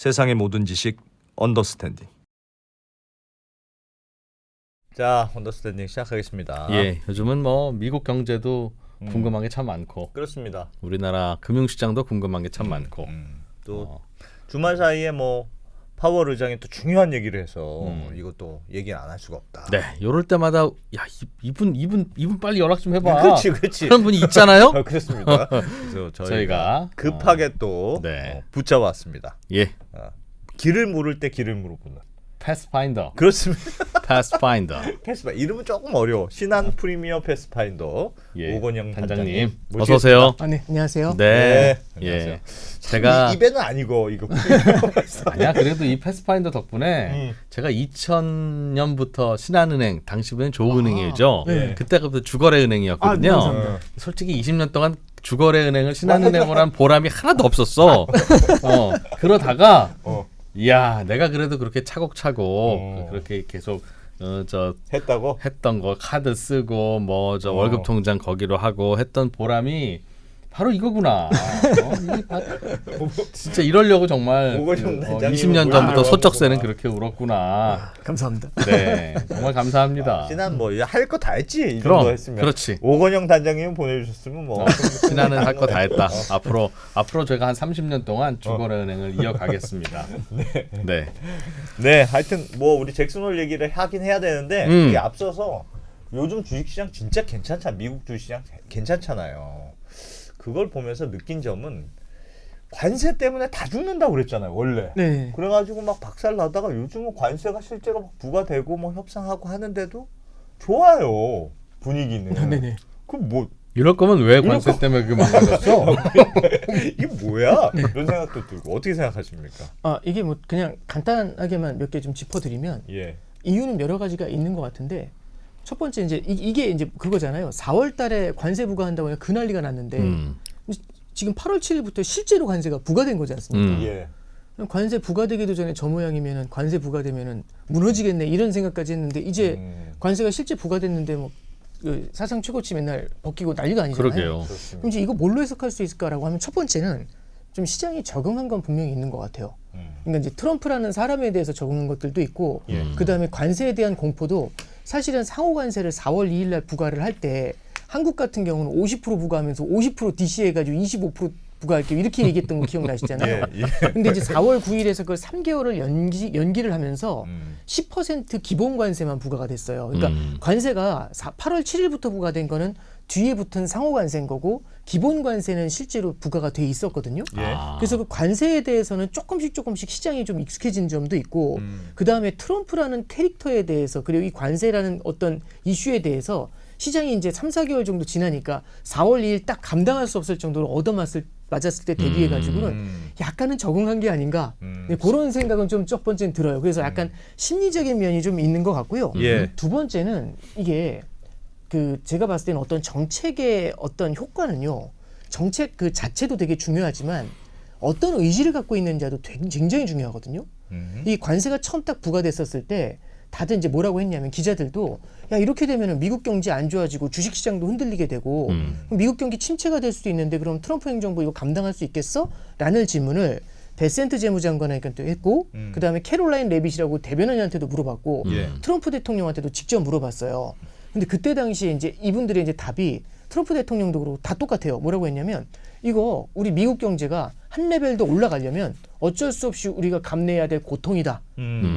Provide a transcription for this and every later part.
세상의 모든 지식 언더스탠딩. 자, 언더스탠딩 시작하겠습니다. 예, 요즘은 뭐 미국 경제도 궁금한 게 참 많고, 그렇습니다. 우리나라 금융시장도 궁금한 게 참 많고, 또 주말 사이에 뭐 파월 의장이 또 중요한 얘기를 해서 이것도 얘기는 안 할 수가 없다. 네, 요럴 때마다 야 이분 빨리 연락 좀 해봐. 그렇지. 그런 분이 있잖아요. 그렇습니다. 그래서 저희가 급하게 또 네. 붙잡았습니다. 예, 길을 물을 때 길을 물어보는. 패스파인더. 그렇습니다. 패스파인더. 패스파인더 이름은 조금 어려워. 신한 프리미어 패스파인더 예, 오건영 단장님 어서 오세요. 네, 안녕하세요. 네, 안녕하세요. 예. 제가 입에는 아니고 이거 아니야 그래도 이 패스파인더 덕분에 제가 2000년부터 신한은행 당시에는 조은행이죠. 네. 그때부터 주거래은행이었거든요. 감사합니다. 솔직히 20년 동안 주거래은행을 신한은행으로 한 보람이 하나도 없었어. 그러다가 이야 내가 그래도 그렇게 차곡차곡 그렇게 계속 했던 거 카드 쓰고 뭐 월급 통장 거기로 하고 했던 보람이 바로 이거구나. 진짜 이러려고 정말 20년 전부터 소쩍새는 그렇게 울었구나. 감사합니다. 네, 정말 감사합니다. 신한 뭐 할 거 다 했지 이 그럼, 정도 했으면. 그렇지. 오건영 단장님 보내주셨으면 뭐 신한은 할 거 다 했다. 앞으로 제가 한 30년 동안 주거래은행을 이어가겠습니다. 네, 하여튼 뭐 우리 잭슨홀 얘기를 하긴 해야 되는데 이게 앞서서 요즘 주식시장 진짜 괜찮잖아. 미국 주식시장 괜찮잖아요. 그걸 보면서 느낀 점은 관세 때문에 다 죽는다고 그랬잖아요 원래. 네. 그래가지고 막 박살 나다가 요즘은 관세가 실제로 막 부과되고 뭐 협상하고 하는데도 좋아요 분위기는. 네네. 그럼 뭐 이럴 거면 왜 관세 때문에 그게 망가졌어? 이게 뭐야? 이런 생각도 들고 어떻게 생각하십니까? 이게 뭐 그냥 간단하게만 몇 개 좀 짚어드리면 이유는 여러 가지가 있는 것 같은데 첫 번째 이제 이게 이제 그거잖아요. 4월달에 관세 부과한다고 해서 그 난리가 났는데 지금 8월 7일부터 실제로 관세가 부과된 거지 않습니까? 관세 부과되기도 전에 저 모양이면은 관세 부과되면은 무너지겠네 이런 생각까지 했는데 이제 관세가 실제 부과됐는데 뭐 사상 최고치 맨날 벗기고 난리가 아니잖아요. 그러게요. 그럼 이제 이거 뭘로 해석할 수 있을까라고 하면 첫 번째는 좀 시장이 적응한 건 분명히 있는 것 같아요. 그러니까 이제 트럼프라는 사람에 대해서 적응한 것들도 있고, 그 다음에 관세에 대한 공포도 사실은 상호 관세를 4월 2일 날 부과를 할 때 한국 같은 경우는 50% 부과하면서 50% DC 해가지고 25% 부과할게요 이렇게 얘기했던 거 기억나시잖아요. 근데 이제 4월 9일에서 그걸 3개월을 연기를 하면서 10% 기본 관세만 부과가 됐어요. 그러니까 관세가 8월 7일부터 부과된 거는 뒤에 붙은 상호 관세인 거고 기본 관세는 실제로 부과가 돼 있었거든요. 그래서 그 관세에 대해서는 조금씩 시장이 좀 익숙해진 점도 있고 그 다음에 트럼프라는 캐릭터에 대해서 그리고 이 관세라는 어떤 이슈에 대해서 시장이 이제 3, 4개월 정도 지나니까 4월 2일 딱 감당할 수 없을 정도로 맞았을 때 대비해가지고는 약간은 적응한 게 아닌가 그런 생각은 좀 첫 번째는 들어요. 그래서 약간 심리적인 면이 좀 있는 것 같고요. 두 번째는 이게 제가 봤을 때는 어떤 정책의 어떤 효과는요. 정책 그 자체도 되게 중요하지만 어떤 의지를 갖고 있는지도 굉장히 중요하거든요. 이 관세가 처음 딱 부과됐었을 때 다들 이제 뭐라고 했냐면 기자들도 야 이렇게 되면은 미국 경제 안 좋아지고 주식시장도 흔들리게 되고 미국 경기 침체가 될 수도 있는데 그럼 트럼프 행정부 이거 감당할 수 있겠어? 라는 질문을 베센트 재무장관에게도 했고 그 다음에 캐롤라인 레빗이라고 대변인한테도 물어봤고 트럼프 대통령한테도 직접 물어봤어요. 근데 그때 당시에 이제 이분들의 이제 답이 트럼프 대통령도 그러고 다 똑같아요. 뭐라고 했냐면 이거 우리 미국 경제가 한 레벨 더 올라가려면 어쩔 수 없이 우리가 감내해야 될 고통이다.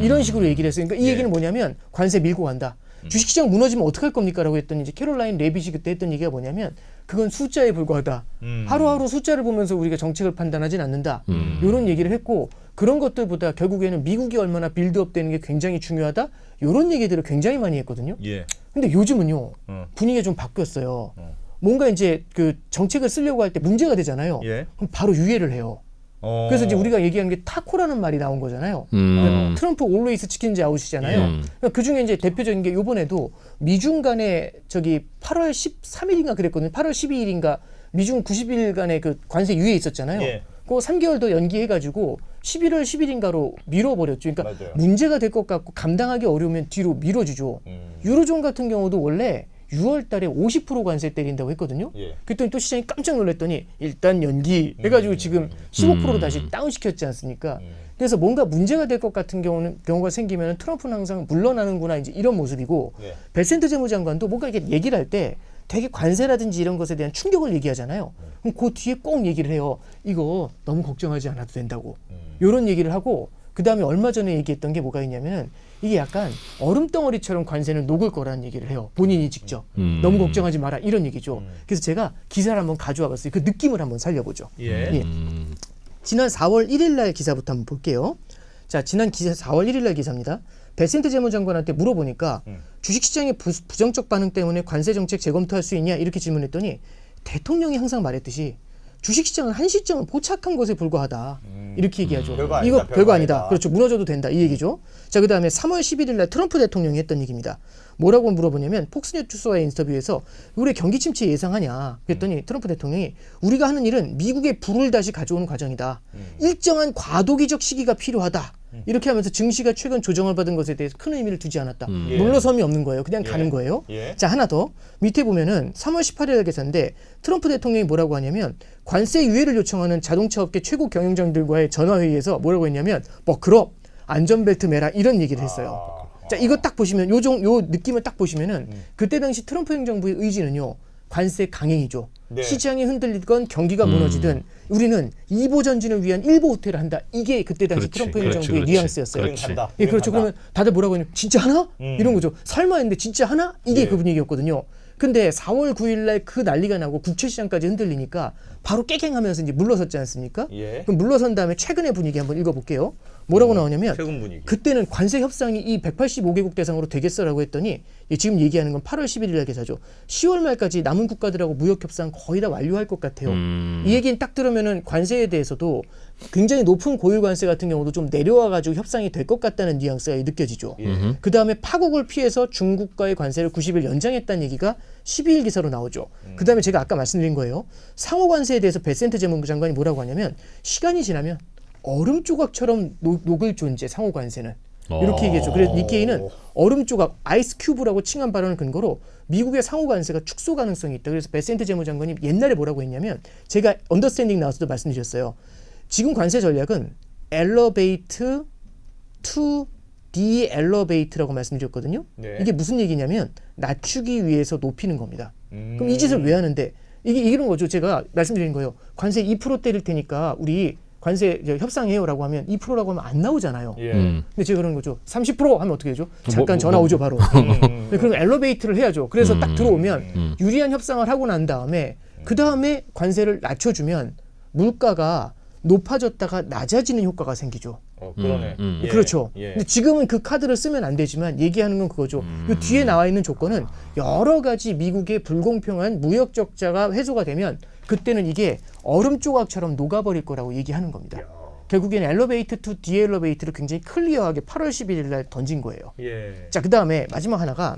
이런 식으로 얘기를 했어요. 그러니까 이 얘기는 뭐냐면 관세 밀고 간다. 주식시장 무너지면 어떡할 겁니까? 라고 했더니 이제 캐롤라인 레빗이 그때 했던 얘기가 뭐냐면 그건 숫자에 불과하다. 하루하루 숫자를 보면서 우리가 정책을 판단하진 않는다. 이런 얘기를 했고 그런 것들보다 결국에는 미국이 얼마나 빌드업 되는 게 굉장히 중요하다. 이런 얘기들을 굉장히 많이 했거든요. 근데 요즘은요. 분위기가 좀 바뀌었어요. 뭔가 이제 그 정책을 쓰려고 할 때 문제가 되잖아요. 그럼 바로 유예를 해요. 그래서 이제 우리가 얘기하는 게 타코라는 말이 나온 거잖아요. 그러니까 트럼프 올웨이스 치킨즈 아웃이잖아요. 그러니까 그 중에 이제 대표적인 게 요번에도 미중 간에 8월 13일인가 그랬거든요. 8월 12일인가 미중 90일 간의 그 관세 유예 있었잖아요. 그거 3개월 더 연기해가지고 11월 10일인가로 밀어버렸죠. 그러니까 문제가 될 것 같고 감당하기 어려우면 뒤로 밀어주죠. 유로존 같은 경우도 원래 6월 달에 50% 관세 때린다고 했거든요. 예. 그랬더니 또 시장이 깜짝 놀랐더니 일단 연기 해가지고 지금 15% 다시 다운시켰지 않습니까? 그래서 뭔가 문제가 될 것 같은 경우가 생기면 트럼프는 항상 물러나는구나 이제 이런 모습이고 예. 베센트 재무장관도 뭔가 이렇게 얘기를 할 때 되게 관세라든지 이런 것에 대한 충격을 얘기하잖아요. 그럼 그 뒤에 꼭 얘기를 해요. 이거 너무 걱정하지 않아도 된다고. 이런 얘기를 하고 그 다음에 얼마 전에 얘기했던 게 뭐가 있냐면 이게 약간 얼음덩어리처럼 관세는 녹을 거라는 얘기를 해요. 본인이 직접. 너무 걱정하지 마라 이런 얘기죠. 그래서 제가 기사를 한번 가져와 봤어요. 그 느낌을 한번 살려보죠. 예. 지난 4월 1일 날 기사부터 한번 볼게요. 자, 지난 기사 4월 1일 날 기사입니다. 베센트 재무장관한테 물어보니까 주식시장의 부정적 반응 때문에 관세 정책 재검토할 수 있냐 이렇게 질문했더니 대통령이 항상 말했듯이 주식시장은 한 시점은 포착한 것에 불과하다. 이렇게 얘기하죠. 별거 아니다, 이거 별거 별거 아니다. 아니다. 그렇죠. 무너져도 된다. 이 얘기죠. 자, 그 다음에 3월 11일 날 트럼프 대통령이 했던 얘기입니다. 뭐라고 물어보냐면 폭스뉴스와의 인터뷰에서 우리 경기 침체 예상하냐. 그랬더니 트럼프 대통령이 우리가 하는 일은 미국의 불을 다시 가져오는 과정이다. 일정한 과도기적 시기가 필요하다. 이렇게 하면서 증시가 최근 조정을 받은 것에 대해서 큰 의미를 두지 않았다. 예. 물러섬이 없는 거예요. 그냥 예. 가는 거예요. 예. 자, 하나 더. 밑에 보면은 3월 18일 기사인데 트럼프 대통령이 뭐라고 하냐면 관세 유예를 요청하는 자동차 업계 최고 경영장들과의 전화회의에서 뭐라고 했냐면 버클업, 안전벨트 매라 이런 얘기를 했어요. 자, 이거 딱 보시면 요 느낌을 딱 보시면은 그때 당시 트럼프 행정부의 의지는요. 관세 강행이죠. 네. 시장이 흔들리건 경기가 무너지든 우리는 2보 전진을 위한 1보 후퇴를 한다. 이게 그때 당시 그렇지, 트럼프 그렇지, 행정부의 그렇지. 뉘앙스였어요. 우린 간다. 예, 그렇죠. 우린 그러면 다들 뭐라고 했냐면 진짜 하나? 이런 거죠. 설마 했는데 진짜 하나? 이게 예. 그 분위기였거든요. 근데 4월 9일 날 그 난리가 나고 국채 시장까지 흔들리니까 바로 깨갱하면서 이제 물러섰지 않습니까? 예. 그럼 물러선 다음에 최근의 분위기 한번 읽어볼게요. 뭐라고 나오냐면 최근 분위기. 그때는 관세 협상이 이 185개국 대상으로 되겠어라고 했더니 지금 얘기하는 건 8월 11일 날 기사죠. 10월 말까지 남은 국가들하고 무역 협상 거의 다 완료할 것 같아요. 이 얘기는 딱 들으면은 관세에 대해서도 굉장히 높은 고유 관세 같은 경우도 좀 내려와 가지고 협상이 될 것 같다는 뉘앙스가 느껴지죠. 그 다음에 파국을 피해서 중국과의 관세를 90일 연장했다는 얘기가 12일 기사로 나오죠. 그 다음에 제가 아까 말씀드린 거예요. 상호 관세에 대해서 베센트 재무장관이 뭐라고 하냐면 시간이 지나면 얼음 조각처럼 녹을 존재 상호 관세는 이렇게 얘기했죠. 그래서 니케이는 얼음 조각 아이스 큐브라고 칭한 발언을 근거로 미국의 상호 관세가 축소 가능성이 있다. 그래서 베센트 재무장관이 옛날에 뭐라고 했냐면 제가 언더스탠딩 나와서도 말씀드렸어요. 지금 관세 전략은 엘러베이트 투 디엘러베이트라고 말씀드렸거든요. 네. 이게 무슨 얘기냐면 낮추기 위해서 높이는 겁니다. 그럼 이 짓을 왜 하는데 이게 이런 거죠. 제가 말씀드린 거예요. 관세 2% 때릴 테니까 우리 관세 협상해요라고 하면 2%라고 하면 안 나오잖아요. 예. 근데 제가 그런 거죠. 30% 하면 어떻게 되죠? 잠깐 전화 오죠 바로. 그럼 엘러베이트를 해야죠. 그래서 딱 들어오면 유리한 협상을 하고 난 다음에 그 다음에 관세를 낮춰주면 물가가 높아졌다가 낮아지는 효과가 생기죠. 그러네. 예. 그렇죠. 예. 근데 지금은 그 카드를 쓰면 안 되지만 얘기하는 건 그거죠. 이 뒤에 나와 있는 조건은 여러 가지 미국의 불공평한 무역 적자가 해소가 되면 그때는 이게 얼음 조각처럼 녹아버릴 거라고 얘기하는 겁니다. 결국에는 엘러베이트 투 디엘러베이트를 굉장히 클리어하게 8월 11일 날 던진 거예요. 예. 자, 그 다음에 마지막 하나가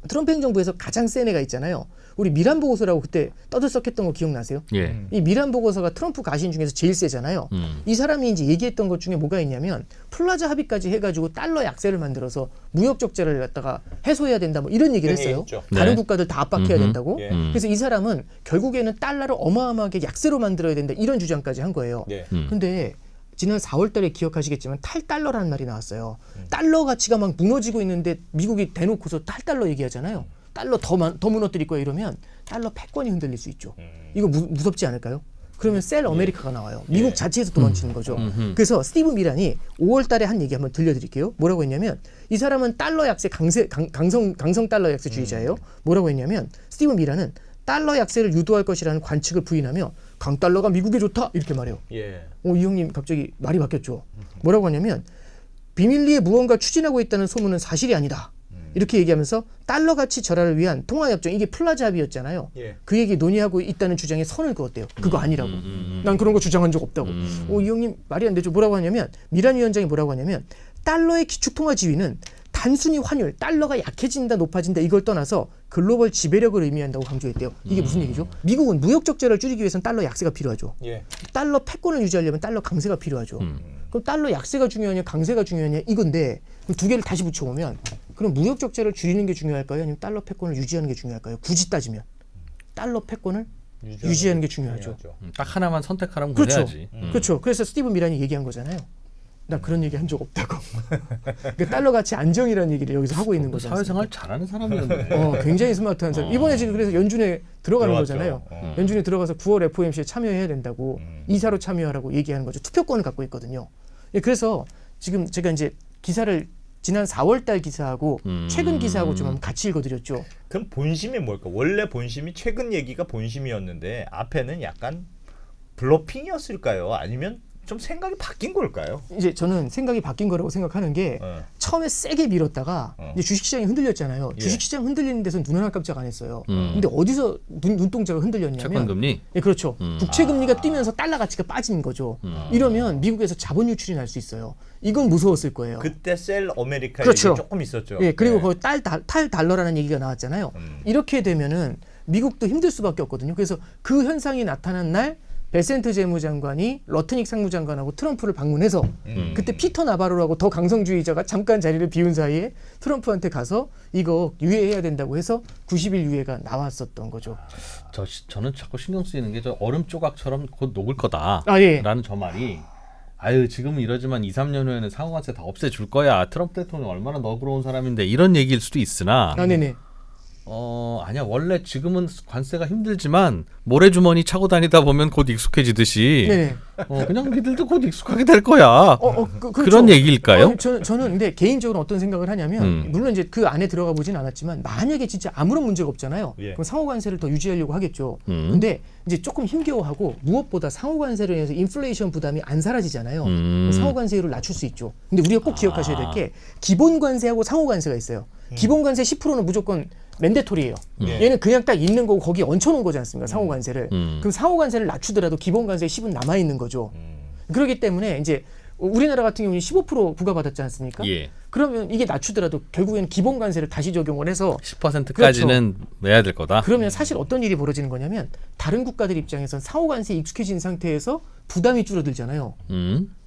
트럼프 행정부에서 가장 센 애가 있잖아요. 우리 미란 보고서라고 그때 떠들썩했던 거 기억나세요? 예. 이 미란 보고서가 트럼프 가신 중에서 제일 세잖아요. 이 사람이 이제 얘기했던 것 중에 뭐가 있냐면 플라자 합의까지 해가지고 달러 약세를 만들어서 무역 적자를 갖다가 해소해야 된다 뭐 이런 얘기를 했어요. 있죠. 다른 네. 국가들 다 압박해야 된다고. 예. 그래서 이 사람은 결국에는 달러를 어마어마하게 약세로 만들어야 된다 이런 주장까지 한 거예요. 네. 근데 지난 4월 달에 기억하시겠지만 탈달러라는 말이 나왔어요. 달러 가치가 막 무너지고 있는데 미국이 대놓고서 탈달러 얘기하잖아요. 달러 더 무너뜨릴 거야 이러면 달러 패권이 흔들릴 수 있죠. 이거 무섭지 않을까요? 그러면 셀 어메리카가 나와요. 미국 자체에서 도망치는 거죠. 그래서 스티브 미란이 5월 달에 한 얘기 한번 들려드릴게요. 뭐라고 했냐면 이 사람은 달러 약세 강성 달러 약세주의자예요. 뭐라고 했냐면 스티브 미란은 달러 약세를 유도할 것이라는 관측을 부인하며 강달러가 미국에 좋다 이렇게 말해요. 예. 이 형님 갑자기 말이 바뀌었죠. 뭐라고 하냐면 비밀리에 무언가 추진하고 있다는 소문은 사실이 아니다. 이렇게 얘기하면서 달러 가치 절하를 위한 통화협정 이게 플라자 합의였잖아요. 예. 그 얘기 논의하고 있다는 주장에 선을 그었대요. 그거 아니라고. 난 그런 거 주장한 적 없다고. 이 형님 말이 안 되죠. 뭐라고 하냐면 미란 위원장이 뭐라고 하냐면 달러의 기축통화 지위는 단순히 환율, 달러가 약해진다, 높아진다 이걸 떠나서 글로벌 지배력을 의미한다고 강조했대요. 이게 무슨 얘기죠? 미국은 무역 적자를 줄이기 위해서는 달러 약세가 필요하죠. 예. 달러 패권을 유지하려면 달러 강세가 필요하죠. 그럼 달러 약세가 중요하냐, 강세가 중요하냐 이건데 그럼 두 개를 다시 붙여보면 그럼 무역 적자를 줄이는 게 중요할까요? 아니면 달러 패권을 유지하는 게 중요할까요? 굳이 따지면 달러 패권을 유지하는 게 중요하죠. 딱 하나만 선택하라면 그렇죠. 그래야지. 그렇죠. 그래서 스티븐 미란이 얘기한 거잖아요. 나 그런 얘기 한 적 없다고. 그 달러 가치 안정이라는 얘기를 여기서 하고 있는 거죠. 사회생활 잘하는 사람이었네. 굉장히 스마트한 사람. 이번에 지금 그래서 연준에 들어가는 들어갔죠. 거잖아요. 연준에 들어가서 9월 FOMC에 참여해야 된다고 이사로 참여하라고 얘기하는 거죠. 투표권을 갖고 있거든요. 예, 그래서 지금 제가 이제 기사를 지난 4월달 기사하고 최근 기사하고 좀 한번 같이 읽어드렸죠. 그럼 본심이 뭘까? 원래 본심이 최근 얘기가 본심이었는데 앞에는 약간 블러핑이었을까요? 아니면 좀 생각이 바뀐 걸까요? 이제 저는 생각이 바뀐 거라고 생각하는 게 처음에 세게 밀었다가 이제 주식시장이 흔들렸잖아요. 예. 주식시장 흔들리는 데서 눈 하나 깜짝 안 했어요. 근데 어디서 눈동자가 흔들렸냐면 채권금리. 예, 그렇죠. 국채금리가 뛰면서 달러 가치가 빠지는 거죠. 이러면 미국에서 자본 유출이 날 수 있어요. 이건 무서웠을 거예요. 그때 셀 아메리카 그렇죠. 얘기 조금 있었죠. 예, 그리고 네. 거기 탈 달러라는 얘기가 나왔잖아요. 이렇게 되면은 미국도 힘들 수밖에 없거든요. 그래서 그 현상이 나타난 날 베센트 재무장관이 러트닉 상무장관하고 트럼프를 방문해서 그때 피터 나바로라고 더 강성주의자가 잠깐 자리를 비운 사이에 트럼프한테 가서 이거 유예해야 된다고 해서 90일 유예가 나왔었던 거죠. 저는 자꾸 신경 쓰이는 게 저 얼음 조각처럼 곧 녹을 거다. 아, 예. 라는 저 말이 아유 지금은 이러지만 2, 3년 후에는 상호관세 다 없애줄 거야. 트럼프 대통령 얼마나 너그러운 사람인데 이런 얘기일 수도 있으나 네네. 아니야 원래 지금은 관세가 힘들지만 모래주머니 차고 다니다 보면 곧 익숙해지듯이 네네. 그냥 니들도 곧 익숙하게 될 거야. 그렇죠. 그런 얘기일까요? 저는 근데 개인적으로 어떤 생각을 하냐면 물론 이제 그 안에 들어가 보진 않았지만 만약에 진짜 아무런 문제가 없잖아요. 예. 그럼 상호관세를 더 유지하려고 하겠죠. 근데 이제 조금 힘겨워하고 무엇보다 상호관세로 인해서 인플레이션 부담이 안 사라지잖아요. 그럼 상호관세율을 낮출 수 있죠. 근데 우리가 꼭 기억하셔야 될 게 기본관세하고 상호관세가 있어요. 기본관세 10%는 무조건 맨데토리예요. 얘는 그냥 딱 있는 거고 거기에 얹혀놓은 거지 않습니까? 상호관세를. 그럼 상호관세를 낮추더라도 기본관세 10은 남아 있는 거죠. 그렇기 때문에 이제 우리나라 같은 경우는 15% 부과받았지 않습니까? 예. 그러면 이게 낮추더라도 결국에는 기본관세를 다시 적용을 해서 10%까지는 내야 될 거다. 그러면 사실 어떤 일이 벌어지는 거냐면 다른 국가들 입장에선 상호관세에 익숙해진 상태에서 부담이 줄어들잖아요.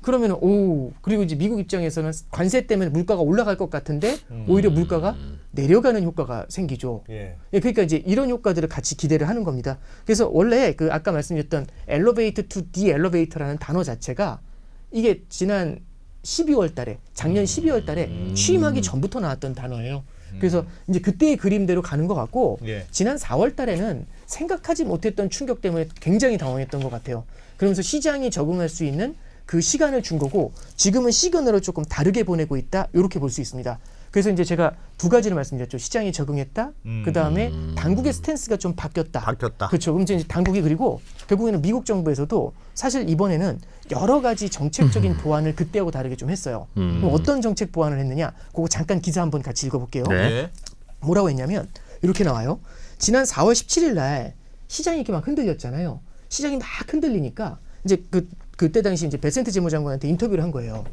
그러면 그리고 이제 미국 입장에서는 관세 때문에 물가가 올라갈 것 같은데 오히려 물가가 내려가는 효과가 생기죠. 예. 예, 그러니까 이제 이런 효과들을 같이 기대를 하는 겁니다. 그래서 원래 그 아까 말씀드렸던 엘리베이터 투 디엘리베이터라는 단어 자체가 이게 지난 12월 달에 작년 12월 달에 취임하기 전부터 나왔던 단어예요. 그래서 이제 그때의 그림대로 가는 것 같고 예. 지난 4월 달에는 생각하지 못했던 충격 때문에 굉장히 당황했던 것 같아요. 그러면서 시장이 적응할 수 있는 그 시간을 준 거고 지금은 시그널을 조금 다르게 보내고 있다. 이렇게 볼 수 있습니다. 그래서 이제 제가 두 가지를 말씀드렸죠. 시장이 적응했다. 그 다음에 당국의 스탠스가 좀 바뀌었다. 그렇죠. 그럼 이제 당국이 그리고 결국에는 미국 정부에서도 사실 이번에는 여러 가지 정책적인 보완을 그때하고 다르게 좀 했어요. 그럼 어떤 정책 보완을 했느냐? 그거 잠깐 기사 한번 같이 읽어볼게요. 네. 뭐라고 했냐면 이렇게 나와요. 지난 4월 17일 날 시장이 이렇게 막 흔들렸잖아요. 시장이 막 흔들리니까 이제 그때 당시 이제 베센트 재무장관한테 인터뷰를 한 거예요.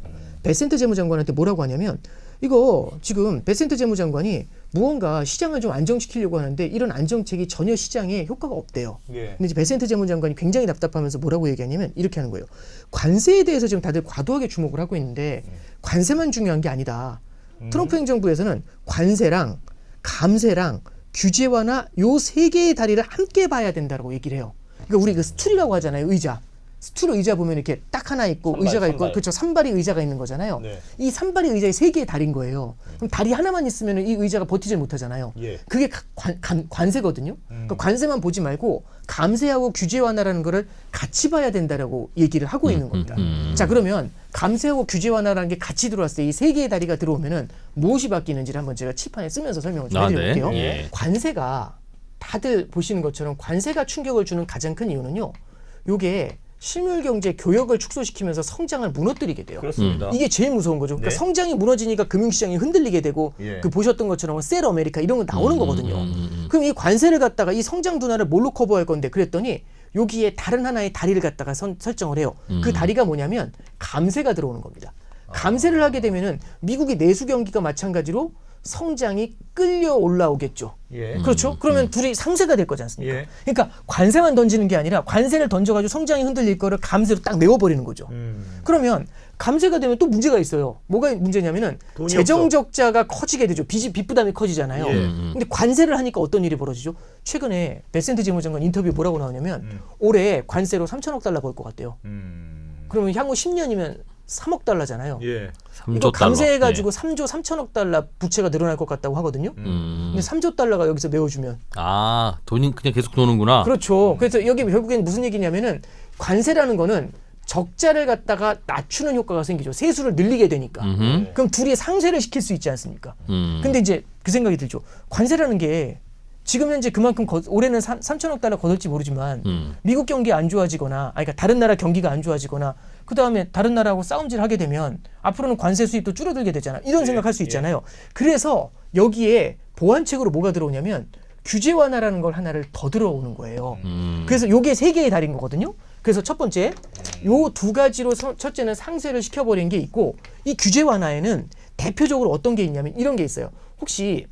베센트 재무장관한테 뭐라고 하냐면 이거 지금 베센트 재무장관이 무언가 시장을 좀 안정시키려고 하는데 이런 안정책이 전혀 시장에 효과가 없대요. 예. 근데 이제 베센트 재무장관이 굉장히 답답하면서 뭐라고 얘기하냐면 이렇게 하는 거예요. 관세에 대해서 지금 다들 과도하게 주목을 하고 있는데 관세만 중요한 게 아니다. 트럼프 행정부에서는 관세랑 감세랑 규제 완화 요 세 개의 다리를 함께 봐야 된다고 얘기를 해요. 그러니까 우리 그 스툴이라고 하잖아요. 의자. 스툴 의자 보면 이렇게 딱 하나 있고 의자가 있고 그렇죠. 산발이 의자가 있는 거잖아요. 네. 이 산발이 의자에 세 개의 다리인 거예요. 그럼 다리 하나만 있으면 이 의자가 버티질 못하잖아요. 예. 그게 관세거든요. 그러니까 관세만 보지 말고 감세하고 규제 완화라는 거를 같이 봐야 된다라고 얘기를 하고 있는 겁니다. 자, 그러면 감세하고 규제 완화라는 게 같이 들어왔을 때 이 세 개의 다리가 들어오면은 무엇이 바뀌는지를 한번 제가 칠판에 쓰면서 설명을 좀 해드릴게요. 네. 예. 관세가 다들 보시는 것처럼 관세가 충격을 주는 가장 큰 이유는요. 요게 실물 경제 교역을 축소시키면서 성장을 무너뜨리게 돼요. 그렇습니다. 이게 제일 무서운 거죠. 그러니까 네. 성장이 무너지니까 금융시장이 흔들리게 되고 예. 그 보셨던 것처럼 셀 아메리카 이런 거 나오는 거거든요. 그럼 이 관세를 갖다가 이 성장 둔화를 뭘로 커버할 건데 그랬더니 여기에 다른 하나의 다리를 갖다가 설정을 해요. 그 다리가 뭐냐면 감세가 들어오는 겁니다. 감세를 하게 되면은 미국의 내수 경기가 마찬가지로 성장이 끌려 올라오겠죠. 예. 그렇죠? 그러면 둘이 상쇄가 될 거지 않습니까? 예. 그러니까 관세만 던지는 게 아니라 관세를 던져가지고 성장이 흔들릴 거를 감세로 딱 메워버리는 거죠. 그러면 감세가 되면 또 문제가 있어요. 뭐가 문제냐면은 돈이 재정 없어. 적자가 커지게 되죠. 빚 부담이 커지잖아요. 예. 근데 관세를 하니까 어떤 일이 벌어지죠? 최근에 베센트 재무장관 인터뷰 뭐라고 나오냐면 올해 관세로 3천억 달러 벌 것 같대요. 그러면 향후 10년이면 3억 달러잖아요. 예. 3조 이거 달러. 감세해가지고 3조 3천억 달러 부채가 늘어날 것 같다고 하거든요. 근데 3조 달러가 여기서 메워주면 아, 돈이 그냥 계속 도는구나. 그렇죠. 그래서 여기 결국엔 무슨 얘기냐면은 관세라는 거는 적자를 갖다가 낮추는 효과가 생기죠. 세수를 늘리게 되니까. 그럼 둘이 상쇄를 시킬 수 있지 않습니까? 근데 이제 그 생각이 들죠. 관세라는 게 지금 현재 그만큼 올해는 3천억 달러 거둘지 모르지만 미국 경기 안 좋아지거나, 그러니까 다른 나라 경기가 안 좋아지거나, 그 다음에 다른 나라하고 싸움질 하게 되면 앞으로는 관세 수입도 줄어들게 되잖아. 이런 생각할 수 있잖아요. 그래서 여기에 보완책으로 뭐가 들어오냐면 규제 완화라는 걸 하나를 더 들어오는 거예요. 그래서 요게 세 개의 달인 거거든요. 그래서 첫 번째, 요 두 가지로 첫째는 상쇄를 시켜버린 게 있고, 이 규제 완화에는 대표적으로 어떤 게 있냐면 이런 게 있어요. 혹시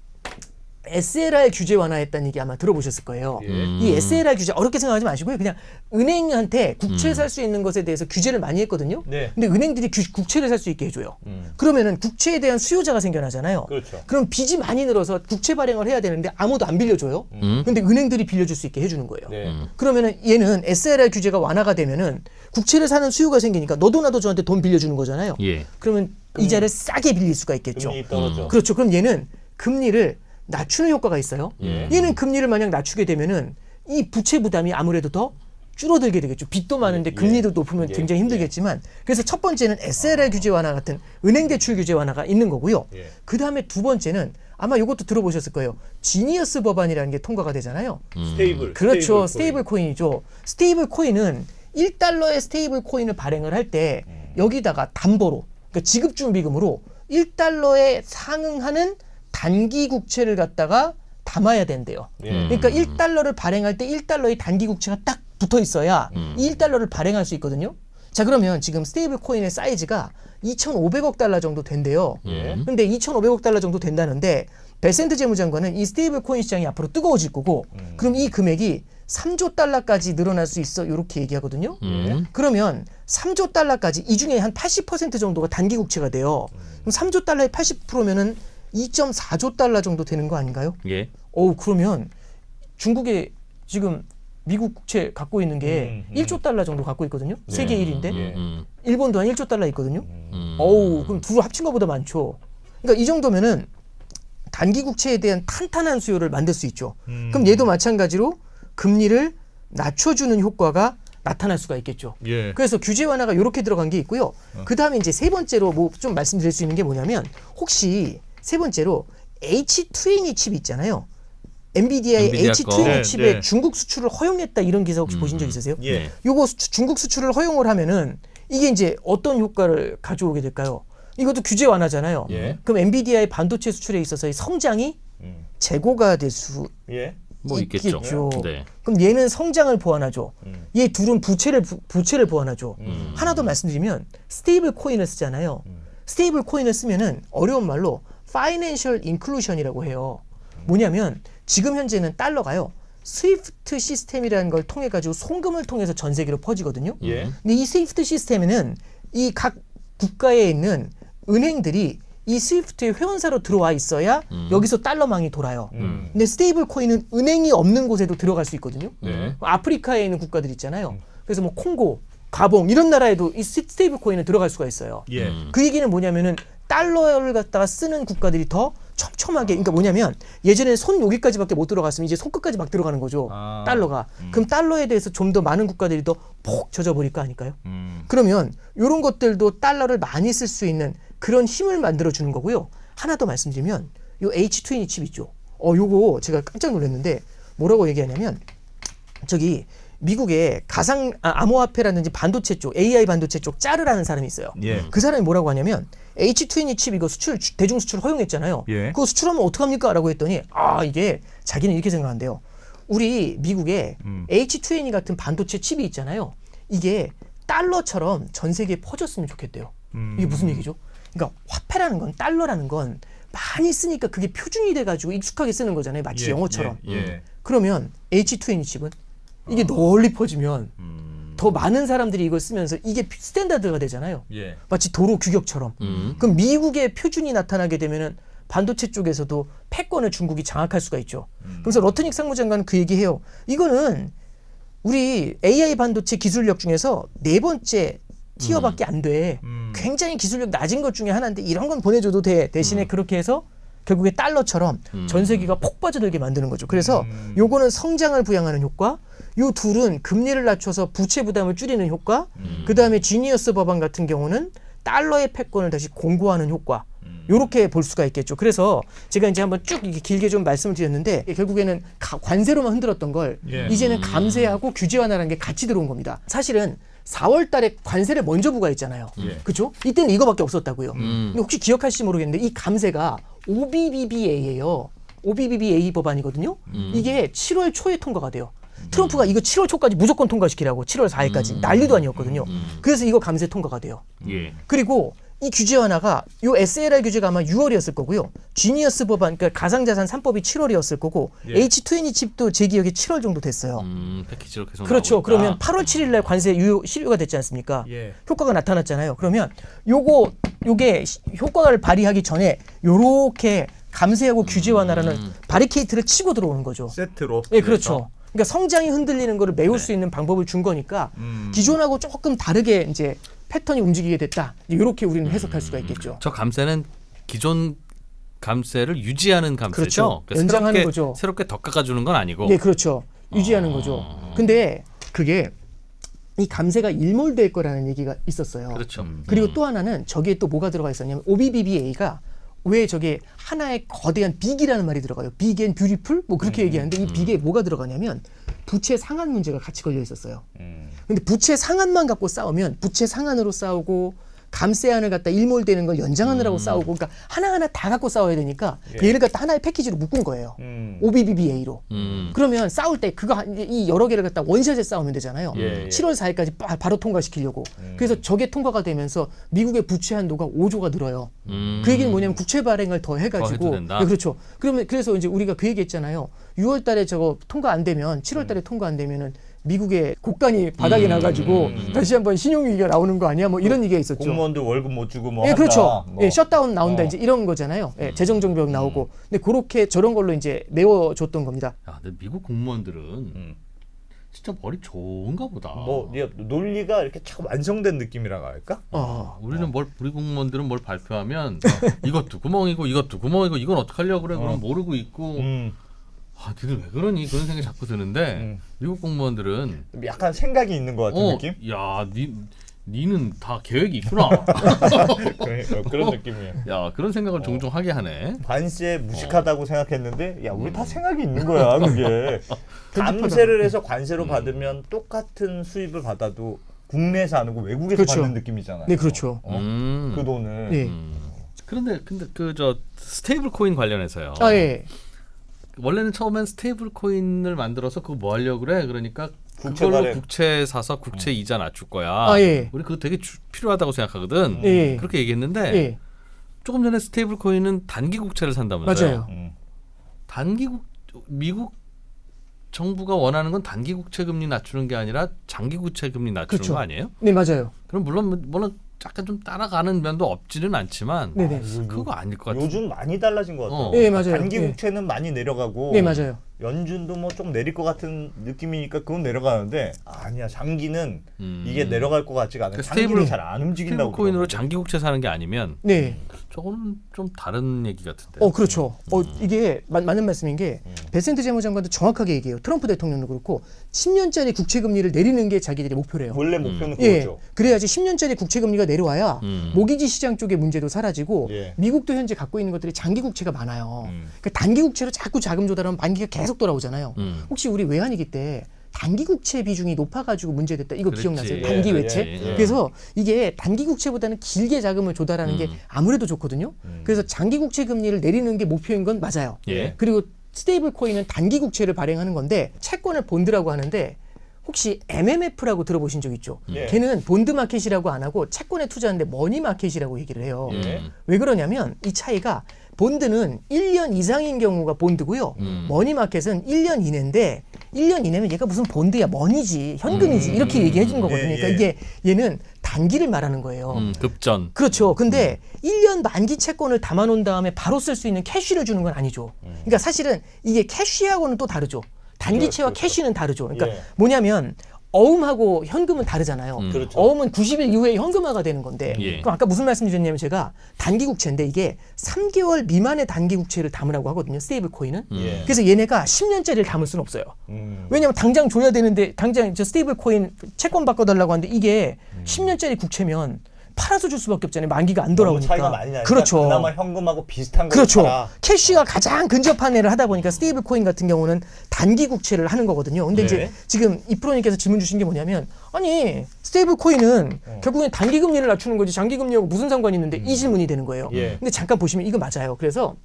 SLR 규제 완화했다는 얘기 아마 들어보셨을 거예요. 이 SLR 규제 어렵게 생각하지 마시고요. 그냥 은행한테 국채 살 수 있는 것에 대해서 규제를 많이 했거든요. 네. 근데 은행들이 국채를 살 수 있게 해줘요. 그러면은 국채에 대한 수요자가 생겨나잖아요. 그렇죠. 그럼 빚이 많이 늘어서 국채 발행을 해야 되는데 아무도 안 빌려줘요. 근데 은행들이 빌려줄 수 있게 해주는 거예요. 네. 그러면은 얘는 SLR 규제가 완화가 되면은 국채를 사는 수요가 생기니까 너도 나도 저한테 돈 빌려주는 거잖아요. 예. 그러면 이자를 싸게 빌릴 수가 있겠죠. 금리 떨어져. 그렇죠. 그럼 얘는 금리를 낮추는 효과가 있어요. 얘는 금리를 만약 낮추게 되면은 이 부채 부담이 아무래도 더 줄어들게 되겠죠. 빚도 많은데 금리도 높으면 굉장히 힘들겠지만, 그래서 첫 번째는 SLR 규제 완화 같은 은행 대출 규제 완화가 있는 거고요. 그 다음에 두 번째는 아마 이것도 들어보셨을 거예요. 지니어스 법안이라는 게 통과가 되잖아요. 스테이블. 그렇죠. 스테이블 코인이죠. 스테이블 코인은 1달러의 스테이블 코인을 발행을 할 때 여기다가 담보로, 그러니까 지급준비금으로 1달러에 상응하는 단기 국채를 갖다가 담아야 된대요. 그러니까 1달러를 발행할 때 1달러의 단기 국채가 딱 붙어 있어야 이 1달러를 발행할 수 있거든요. 자, 그러면 지금 스테이블 코인의 사이즈가 2,500억 달러 정도 된대요. 근데 2,500억 달러 정도 된다는데 베센트 재무장관은 이 스테이블 코인 시장이 앞으로 뜨거워질 거고, 그럼 이 금액이 3조 달러까지 늘어날 수 있어, 이렇게 얘기하거든요. 그러면 3조 달러까지, 이 중에 한 80% 정도가 단기 국채가 돼요. 그럼 3조 달러의 80%면은 2.4조 달러 정도 되는 거 아닌가요? 예. 그러면 중국에 지금 미국 국채 갖고 있는 게 1조 달러 정도 갖고 있거든요. 세계 1위인데. 일본도 한 1조 달러 있거든요. 그럼 둘 합친 것보다 많죠. 그러니까 이 정도면은 단기 국채에 대한 탄탄한 수요를 만들 수 있죠. 그럼 얘도 마찬가지로 금리를 낮춰주는 효과가 나타날 수가 있겠죠. 예. 그래서 규제 완화가 이렇게 들어간 게 있고요. 그 다음에 이제 세 번째로 뭐 좀 말씀드릴 수 있는 게 뭐냐면, 혹시 세 번째로 H2N2 칩이 있잖아요. 엔비디아의 엔비디아 H2N2 거. 칩의 네. 중국 수출을 허용했다, 이런 기사 혹시 보신 적 있으세요? 예. 요거 중국 수출을 허용을 하면은 이게 이제 어떤 효과를 가져오게 될까요? 이것도 규제 완화잖아요. 예. 그럼 엔비디아의 반도체 수출에 있어서의 성장이 재고가 될 수 예. 뭐 있겠죠. 네. 그럼 얘는 성장을 보완하죠. 얘 둘은 부채를 보완하죠. 하나 더 말씀드리면 스테이블 코인을 쓰잖아요. 스테이블 코인을 쓰면은 어려운 말로 파이낸셜 인클루션이라고 해요. 뭐냐면 지금 현재는 달러가요, 스위프트 시스템이라는 걸 통해 가지고 송금을 통해서 전 세계로 퍼지거든요. 예. 근데 이 스위프트 시스템에는 이 각 국가에 있는 은행들이 이 스위프트의 회원사로 들어와 있어야 여기서 달러망이 돌아요. 근데 스테이블 코인은 은행이 없는 곳에도 들어갈 수 있거든요. 네. 아프리카에 있는 국가들 있잖아요. 그래서 뭐 콩고, 가봉 이런 나라에도 이 스테이블 코인은 들어갈 수가 있어요. 예. 그 얘기는 뭐냐면은 달러를 갖다가 쓰는 국가들이 더 촘촘하게, 그러니까 뭐냐면 예전에 손 여기까지밖에 못 들어갔으면 이제 손끝까지 막 들어가는 거죠. 아. 달러가. 그럼 달러에 대해서 좀 더 많은 국가들이 더 폭 젖어버릴 거 아닐까요? 그러면 이런 것들도 달러를 많이 쓸 수 있는 그런 힘을 만들어 주는 거고요. 하나 더 말씀드리면 요 H2N2 칩 있죠. 요거 제가 깜짝 놀랐는데 뭐라고 얘기하냐면, 저기 미국의 암호화폐라든지 반도체 쪽, AI 반도체 쪽 짜르라는 사람이 있어요. 예. 그 사람이 뭐라고 하냐면 H2N2 칩 이거 대중 수출 허용했잖아요. 예. 그거 수출하면 어떡합니까? 라고 했더니 이게 자기는 이렇게 생각한대요. 우리 미국에 H2N2 같은 반도체 칩이 있잖아요. 이게 달러처럼 전 세계에 퍼졌으면 좋겠대요. 이게 무슨 얘기죠? 그러니까 화폐라는 건, 달러라는 건 많이 쓰니까 그게 표준이 돼가지고 익숙하게 쓰는 거잖아요. 마치 영어처럼. 예. 그러면 H2N 칩은 이게 널리 퍼지면 더 많은 사람들이 이걸 쓰면서 이게 스탠다드가 되잖아요. 예. 마치 도로 규격처럼. 그럼 미국의 표준이 나타나게 되면은 반도체 쪽에서도 패권을 중국이 장악할 수가 있죠. 그래서 러트닉 상무장관은 그 얘기해요. 이거는 우리 AI 반도체 기술력 중에서 4번째 티어밖에 안 돼. 굉장히 기술력 낮은 것 중에 하나인데 이런 건 보내줘도 돼. 대신에 그렇게 해서 결국에 달러처럼 전 세계가 폭 빠져들게 만드는 거죠. 그래서 요거는 성장을 부양하는 효과, 요 둘은 금리를 낮춰서 부채 부담을 줄이는 효과, 그 다음에 지니어스 법안 같은 경우는 달러의 패권을 다시 공고하는 효과. 요렇게 볼 수가 있겠죠. 그래서 제가 이제 한번 쭉 이렇게 길게 좀 말씀을 드렸는데 결국에는 관세로만 흔들었던 걸 이제는 감세하고 규제 완화라는 게 같이 들어온 겁니다. 사실은 4월 달에 관세를 먼저 부과했잖아요. 그렇죠? 이때는 이거밖에 없었다고요. 근데 혹시 기억하실지 모르겠는데 이 감세가 OBBBA예요. OBBBA 법안이거든요. 이게 7월 초에 통과가 돼요. 트럼프가 이거 7월 초까지 무조건 통과시키라고 7월 4일까지 난리도 아니었거든요. 그래서 이거 감세 통과가 돼요. 그리고 이 규제 완화가 요 SLR 규제가 아마 6월이었을 거고요. 지니어스 법안 그러니까 가상자산 3법이 7월이었을 거고 H2N 칩도 제 기억에 7월 정도 됐어요. 패키지로 계속 그렇죠. 나오니까. 그러면 8월 7일 날 관세 실효가 됐지 않습니까? 효과가 나타났잖아요. 그러면 요게 효과를 발휘하기 전에 요렇게 감세하고 규제 완화라는 바리케이트를 치고 들어오는 거죠. 세트로. 예, 그렇죠. 그러니까 성장이 흔들리는 거를 메울 수 있는 방법을 준 거니까 기존하고 조금 다르게 이제 패턴이 움직이게 됐다. 이렇게 우리는 해석할 수가 있겠죠. 저 감세는 기존 감세를 유지하는 감세죠. 그렇죠. 그러니까 연장하는 거죠. 새롭게 더 깎아주는 건 아니고. 네, 그렇죠. 유지하는 거죠. 근데 그게 이 감세가 일몰될 거라는 얘기가 있었어요. 그렇죠. 그리고 또 하나는 저기에 또 뭐가 들어가 있었냐면 OBBBA가 왜 저게 하나의 거대한 빅이라는 말이 들어가요. 빅 앤 뷰티풀? 뭐 그렇게 얘기하는데 이 빅에 뭐가 들어가냐면 부채 상한 문제가 같이 걸려 있었어요. 근데 부채 상한만 갖고 싸우면 부채 상한으로 싸우고 감세안을 갖다 일몰되는 걸 연장하느라고 싸우고 그러니까 하나하나 다 갖고 싸워야 되니까 얘를 갖다 하나의 패키지로 묶은 거예요. OBBBA로. 그러면 싸울 때 그거 이 여러 개를 갖다 원샷에 싸우면 되잖아요. 7월 4일까지 바로 통과시키려고. 그래서 저게 통과가 되면서 미국의 부채 한도가 5조가 늘어요. 그 얘기는 뭐냐면 국채 발행을 더 해가지고. 된다. 네, 그렇죠. 그러면 그래서 이제 우리가 그 얘기했잖아요. 6월 달에 저거 통과 안 되면 7월 달에 통과 안 되면은 미국의 국간이 바닥에 나가지고 다시 한번 신용위기가 나오는 거 아니야? 뭐 이런 얘기가 있었죠. 공무원들 월급 못 주고 뭐 예, 한다. 그렇죠. 뭐. 예, 셧다운 나온다 이제 이런 거잖아요. 예, 재정 정벽 나오고. 근데 그렇게 저런 걸로 이제 메워줬던 겁니다. 야, 근데 미국 공무원들은 진짜 머리 좋은가 보다. 뭐 논리가 이렇게 참 완성된 느낌이라고 할까? 우리는 우리 공무원들은 뭘 발표하면 이것도 구멍이고 이것도 구멍이고 이건 어떻게 하려고 그래? 그럼 모르고 있고. 니들 왜 그러니? 그런 생각이 자꾸 드는데 미국 공무원들은 약간 생각이 있는 것 같은 느낌? 야, 니는 다 계획이 있구나. 그런 느낌이에요. 야, 그런 생각을 종종 하게 하네. 관세 무식하다고 생각했는데 야 우리 다 생각이 있는 거야 그게. 감세를 해서 관세로 받으면 똑같은 수입을 받아도 국내에서 안 오고 외국에서 그렇죠. 받는 느낌이잖아요. 네, 그렇죠. 그 돈을. 네. 근데 그 스테이블 코인 관련해서요. 예. 원래는 처음엔 스테이블 코인을 만들어서 그거 뭐 하려고 그래? 그러니까 그걸로 발행. 국채 사서 국채 이자 낮출 거야. 예. 우리 그거 되게 필요하다고 생각하거든. 예. 그렇게 얘기했는데 예. 조금 전에 스테이블 코인은 단기 국채를 산다면서요. 맞아요. 미국 정부가 원하는 건 단기 국채 금리 낮추는 게 아니라 장기 국채 금리 낮추는 그렇죠. 거 아니에요? 네, 맞아요. 그럼 물론 약간 좀 따라가는 면도 없지는 않지만 네네. 그거 아닐 것 같아요. 요즘 많이 달라진 것 같아요. 네, 맞아요. 단기 네. 국채는 많이 내려가고 네, 맞아요. 연준도 뭐 좀 내릴 것 같은 느낌이니까 그건 내려가는데 아니야 장기는 이게 내려갈 것 같지가 않아요. 그러니까 장기는 잘 안 움직인다고. 스테이블 코인으로 그러거든요. 장기 국채 사는 게 아니면 네. 저거는 좀 다른 얘기 같은데. 그렇죠. 이게 맞는 말씀인 게 베센트 재무장관도 정확하게 얘기해요. 트럼프 대통령도 그렇고 10년짜리 국채 금리를 내리는 게 자기들의 목표래요. 원래 목표는 예. 그거죠. 그래야지 10년짜리 국채 금리가 내려와야 모기지 시장 쪽의 문제도 사라지고 예. 미국도 현재 갖고 있는 것들이 장기 국채가 많아요. 그러니까 단기 국채로 자꾸 자금 조달하면 만기가 계속 돌아오잖아요. 혹시 우리 외환위기 때 단기 국채 비중이 높아가지고 문제됐다. 이거 그랬지. 기억나세요? 단기 예, 외채. 예. 그래서 이게 단기 국채보다는 길게 자금을 조달하는 게 아무래도 좋거든요. 그래서 장기 국채 금리를 내리는 게 목표인 건 맞아요. 예. 그리고 스테이블 코인은 단기 국채를 발행하는 건데 채권을 본드라고 하는데 혹시 MMF라고 들어보신 적 있죠? 예. 걔는 본드 마켓이라고 안 하고 채권에 투자하는데 머니 마켓이라고 얘기를 해요. 예. 왜 그러냐면 이 차이가 본드는 1년 이상인 경우가 본드고요. 머니마켓은 1년 이내인데 1년 이내면 얘가 무슨 본드야, 머니지, 현금이지 이렇게 얘기해 주는 거거든요. 그러니까 이게 얘는 단기를 말하는 거예요. 급전. 그렇죠. 근데 1년 만기 채권을 담아놓은 다음에 바로 쓸 수 있는 캐시를 주는 건 아니죠. 그러니까 사실은 이게 캐시하고는 또 다르죠. 단기채와 캐시는 다르죠. 그러니까 뭐냐면 어음하고 현금은 다르잖아요. 그렇죠. 어음은 90일 이후에 현금화가 되는 건데 예. 그럼 아까 무슨 말씀 드렸냐면 제가 단기국채인데 이게 3개월 미만의 단기국채를 담으라고 하거든요. 스테이블 코인은. 예. 그래서 얘네가 10년짜리를 담을 수는 없어요. 왜냐하면 당장 줘야 되는데 당장 저 스테이블 코인 채권 바꿔달라고 하는데 이게 10년짜리 국채면 팔아서 줄 수밖에 없잖아요. 만기가 안 너무 돌아오니까. 차이가 많이 나니까 그렇죠. 그나마 현금하고 비슷한 거 그렇죠. 팔아. 캐시가 가장 근접한 애를 하다 보니까 스테이블 코인 같은 경우는 단기 국채를 하는 거거든요. 근데 네. 이제 지금 이프로님께서 질문 주신 게 뭐냐면 아니 스테이블 코인은 결국엔 단기 금리를 낮추는 거지 장기 금리하고 무슨 상관이 있는데 이 질문이 되는 거예요. 예. 근데 잠깐 보시면 이거 맞아요. 그래서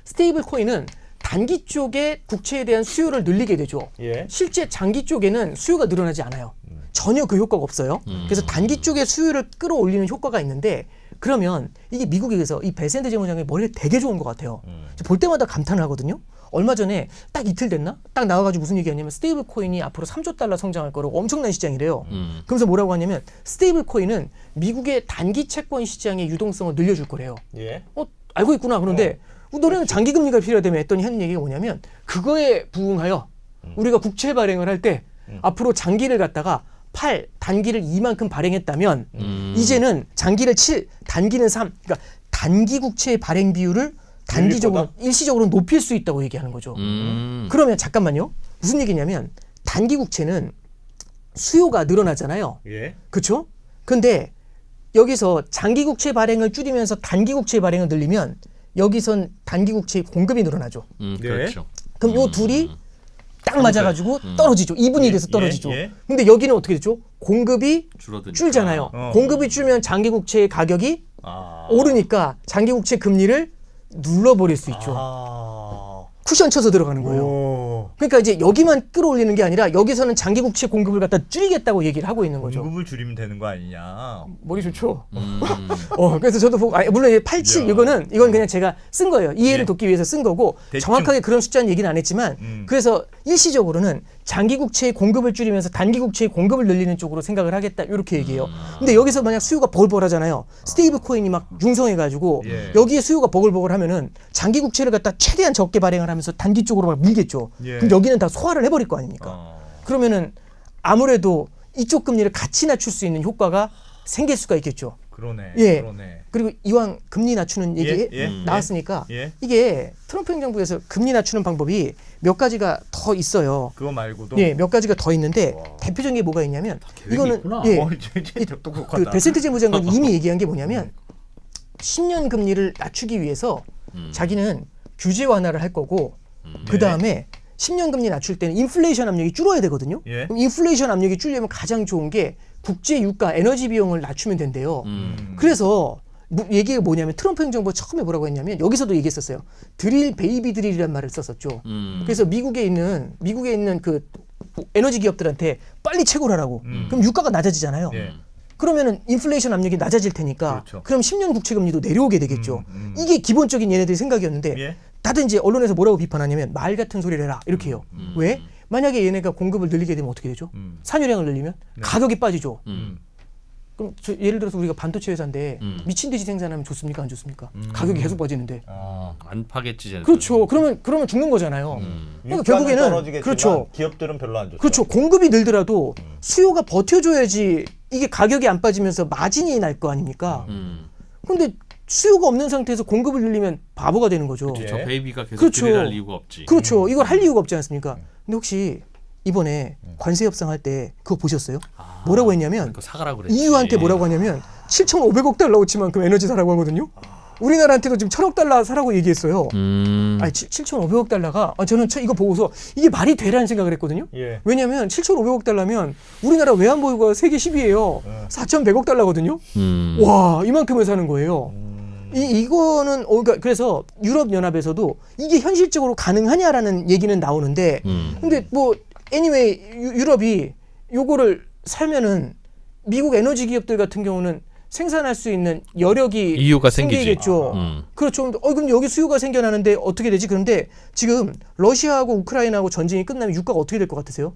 스테이블 코인은 단기 쪽에 국채에 대한 수요를 늘리게 되죠. 예. 실제 장기 쪽에는 수요가 늘어나지 않아요. 전혀 그 효과가 없어요. 그래서 단기 쪽에 수요를 끌어올리는 효과가 있는데 그러면 이게 미국에서 이 베센트 재무장관이 머리가 되게 좋은 것 같아요. 볼 때마다 감탄을 하거든요. 얼마 전에 딱 이틀 됐나? 딱 나와가지고 무슨 얘기하냐면 스테이블 코인이 앞으로 3조 달러 성장할 거라고 엄청난 시장이래요. 그러면서 뭐라고 하냐면 스테이블 코인은 미국의 단기 채권 시장의 유동성을 늘려줄 거래요. 예. 알고 있구나. 그런데 너네는 장기 금리가 필요하다며 했더니 하는 얘기가 뭐냐면 그거에 부응하여 우리가 국채 발행을 할 때 앞으로 장기를 갖다가 8, 단기를 2만큼 발행했다면 이제는 장기를 7, 단기는 3. 그러니까 단기 국채의 발행 비율을 단기적으로 일시적으로 높일 수 있다고 얘기하는 거죠. 그러면 잠깐만요. 무슨 얘기냐면 단기 국채는 수요가 늘어나잖아요. 예. 그렇죠? 근데 여기서 장기 국채 발행을 줄이면서 단기 국채 발행을 늘리면 여기선 단기 국채의 공급이 늘어나죠. 그렇죠. 그럼 요 둘이 딱 맞아가지고 떨어지죠. 2분이 돼서 떨어지죠. 예. 근데 여기는 어떻게 됐죠? 공급이 줄어드니까. 줄잖아요. 공급이 줄면 장기 국채의 가격이 오르니까 장기 국채 금리를 눌러버릴 수 있죠. 쿠션 쳐서 들어가는 거예요. 오. 그러니까 이제 여기만 끌어올리는 게 아니라 여기서는 장기 국채 공급을 갖다 줄이겠다고 얘기를 하고 있는 거죠. 공급을 줄이면 되는 거 아니냐. 머리 좋죠. 그래서 저도 보고 물론 87 이건 그냥 제가 쓴 거예요. 이해를 예. 돕기 위해서 쓴 거고 대충. 정확하게 그런 숫자는 얘기는 안 했지만 그래서 일시적으로는 장기 국채의 공급을 줄이면서 단기 국채의 공급을 늘리는 쪽으로 생각을 하겠다 이렇게 얘기해요. 근데 여기서 만약 수요가 버글버글하잖아요. 스테이블 코인이 막 융성해가지고 예. 여기에 수요가 버글버글하면은 장기 국채를 갖다 최대한 적게 발행을 하면서 단기 쪽으로 막 밀겠죠. 예. 그럼 여기는 다 소화를 해버릴 거 아닙니까? 그러면은 아무래도 이쪽 금리를 같이 낮출 수 있는 효과가 생길 수가 있겠죠. 그러네. 예. 그러네. 그리고 이왕 금리 낮추는 얘기 예. 나왔으니까 예. 이게 트럼프 행정부에서 금리 낮추는 방법이 몇 가지가 더 있어요. 그거 말고도. 예, 몇 가지가 더 있는데 대표적인 게 뭐가 있냐면 이거는 있구나. 예, 또 그 똑똑하다. 베센트 재무장관이 이미 얘기한 게 뭐냐면 10년 금리를 낮추기 위해서 자기는 규제 완화를 할 거고 그 다음에 10년 금리 낮출 때는 인플레이션 압력이 줄어야 되거든요. 예. 그럼 인플레이션 압력이 줄려면 가장 좋은 게 국제 유가 에너지 비용을 낮추면 된대요. 그래서 얘기가 뭐냐면 트럼프 행정부가 처음에 뭐라고 했냐면 여기서도 얘기했었어요. 드릴 베이비 드릴이란 말을 썼었죠. 그래서 미국에 있는 그 에너지 기업들한테 빨리 채굴 하라고. 그럼 유가가 낮아지잖아요. 예. 그러면은 인플레이션 압력이 낮아질 테니까 그렇죠. 그럼 10년 국채 금리도 내려오게 되겠죠. 이게 기본적인 얘네들의 생각이었는데 예. 다들 이제 언론에서 뭐라고 비판하냐면 말 같은 소리를 해라 이렇게 해요. 왜? 만약에 얘네가 공급을 늘리게 되면 어떻게 되죠? 산유량을 늘리면 가격이 빠지죠. 그럼 예를 들어서 우리가 반도체 회사인데 미친 듯이 생산하면 좋습니까? 안 좋습니까? 가격이 계속 빠지는데. 안 파겠지. 쟤네들. 그렇죠. 그러면 죽는 거잖아요. 그러니까 결국에는 떨어지겠지만 그렇죠. 기업들은 별로 안 좋죠. 그렇죠. 공급이 늘더라도 수요가 버텨줘야지 이게 가격이 안 빠지면서 마진이 날 거 아닙니까? 근데 수요가 없는 상태에서 공급을 늘리면 바보가 되는 거죠. 저 베이비가 계속 그렇죠. 딜을 할 이유가 없지. 그렇죠. 이걸 할 이유가 없지 않습니까? 근데 혹시 이번에 관세 협상할 때 그거 보셨어요? 뭐라고 했냐면 그거 사가라고 그랬지. EU한테 뭐라고 하냐면 7,500억 달러어치만큼 에너지 사라고 하거든요. 우리나라한테도 지금 1,000억 달러 사라고 얘기했어요. 아니 7,500억 달러가 저는 이거 보고서 이게 말이 되라는 생각을 했거든요. 예. 왜냐하면 7,500억 달러면 우리나라 외환보유고가 세계 10위예요. 4,100억 달러거든요. 와 이만큼을 사는 거예요. 이거는 그러니까 그래서 유럽 연합에서도 이게 현실적으로 가능하냐라는 얘기는 나오는데 근데 뭐 anyway 유럽이 요거를 살면은 미국 에너지 기업들 같은 경우는 생산할 수 있는 여력이 이유가 생기지. 생기겠죠. 그렇죠. 그럼 여기 수요가 생겨나는데 어떻게 되지? 그런데 지금 러시아하고 우크라이나하고 전쟁이 끝나면 유가가 어떻게 될 것 같으세요?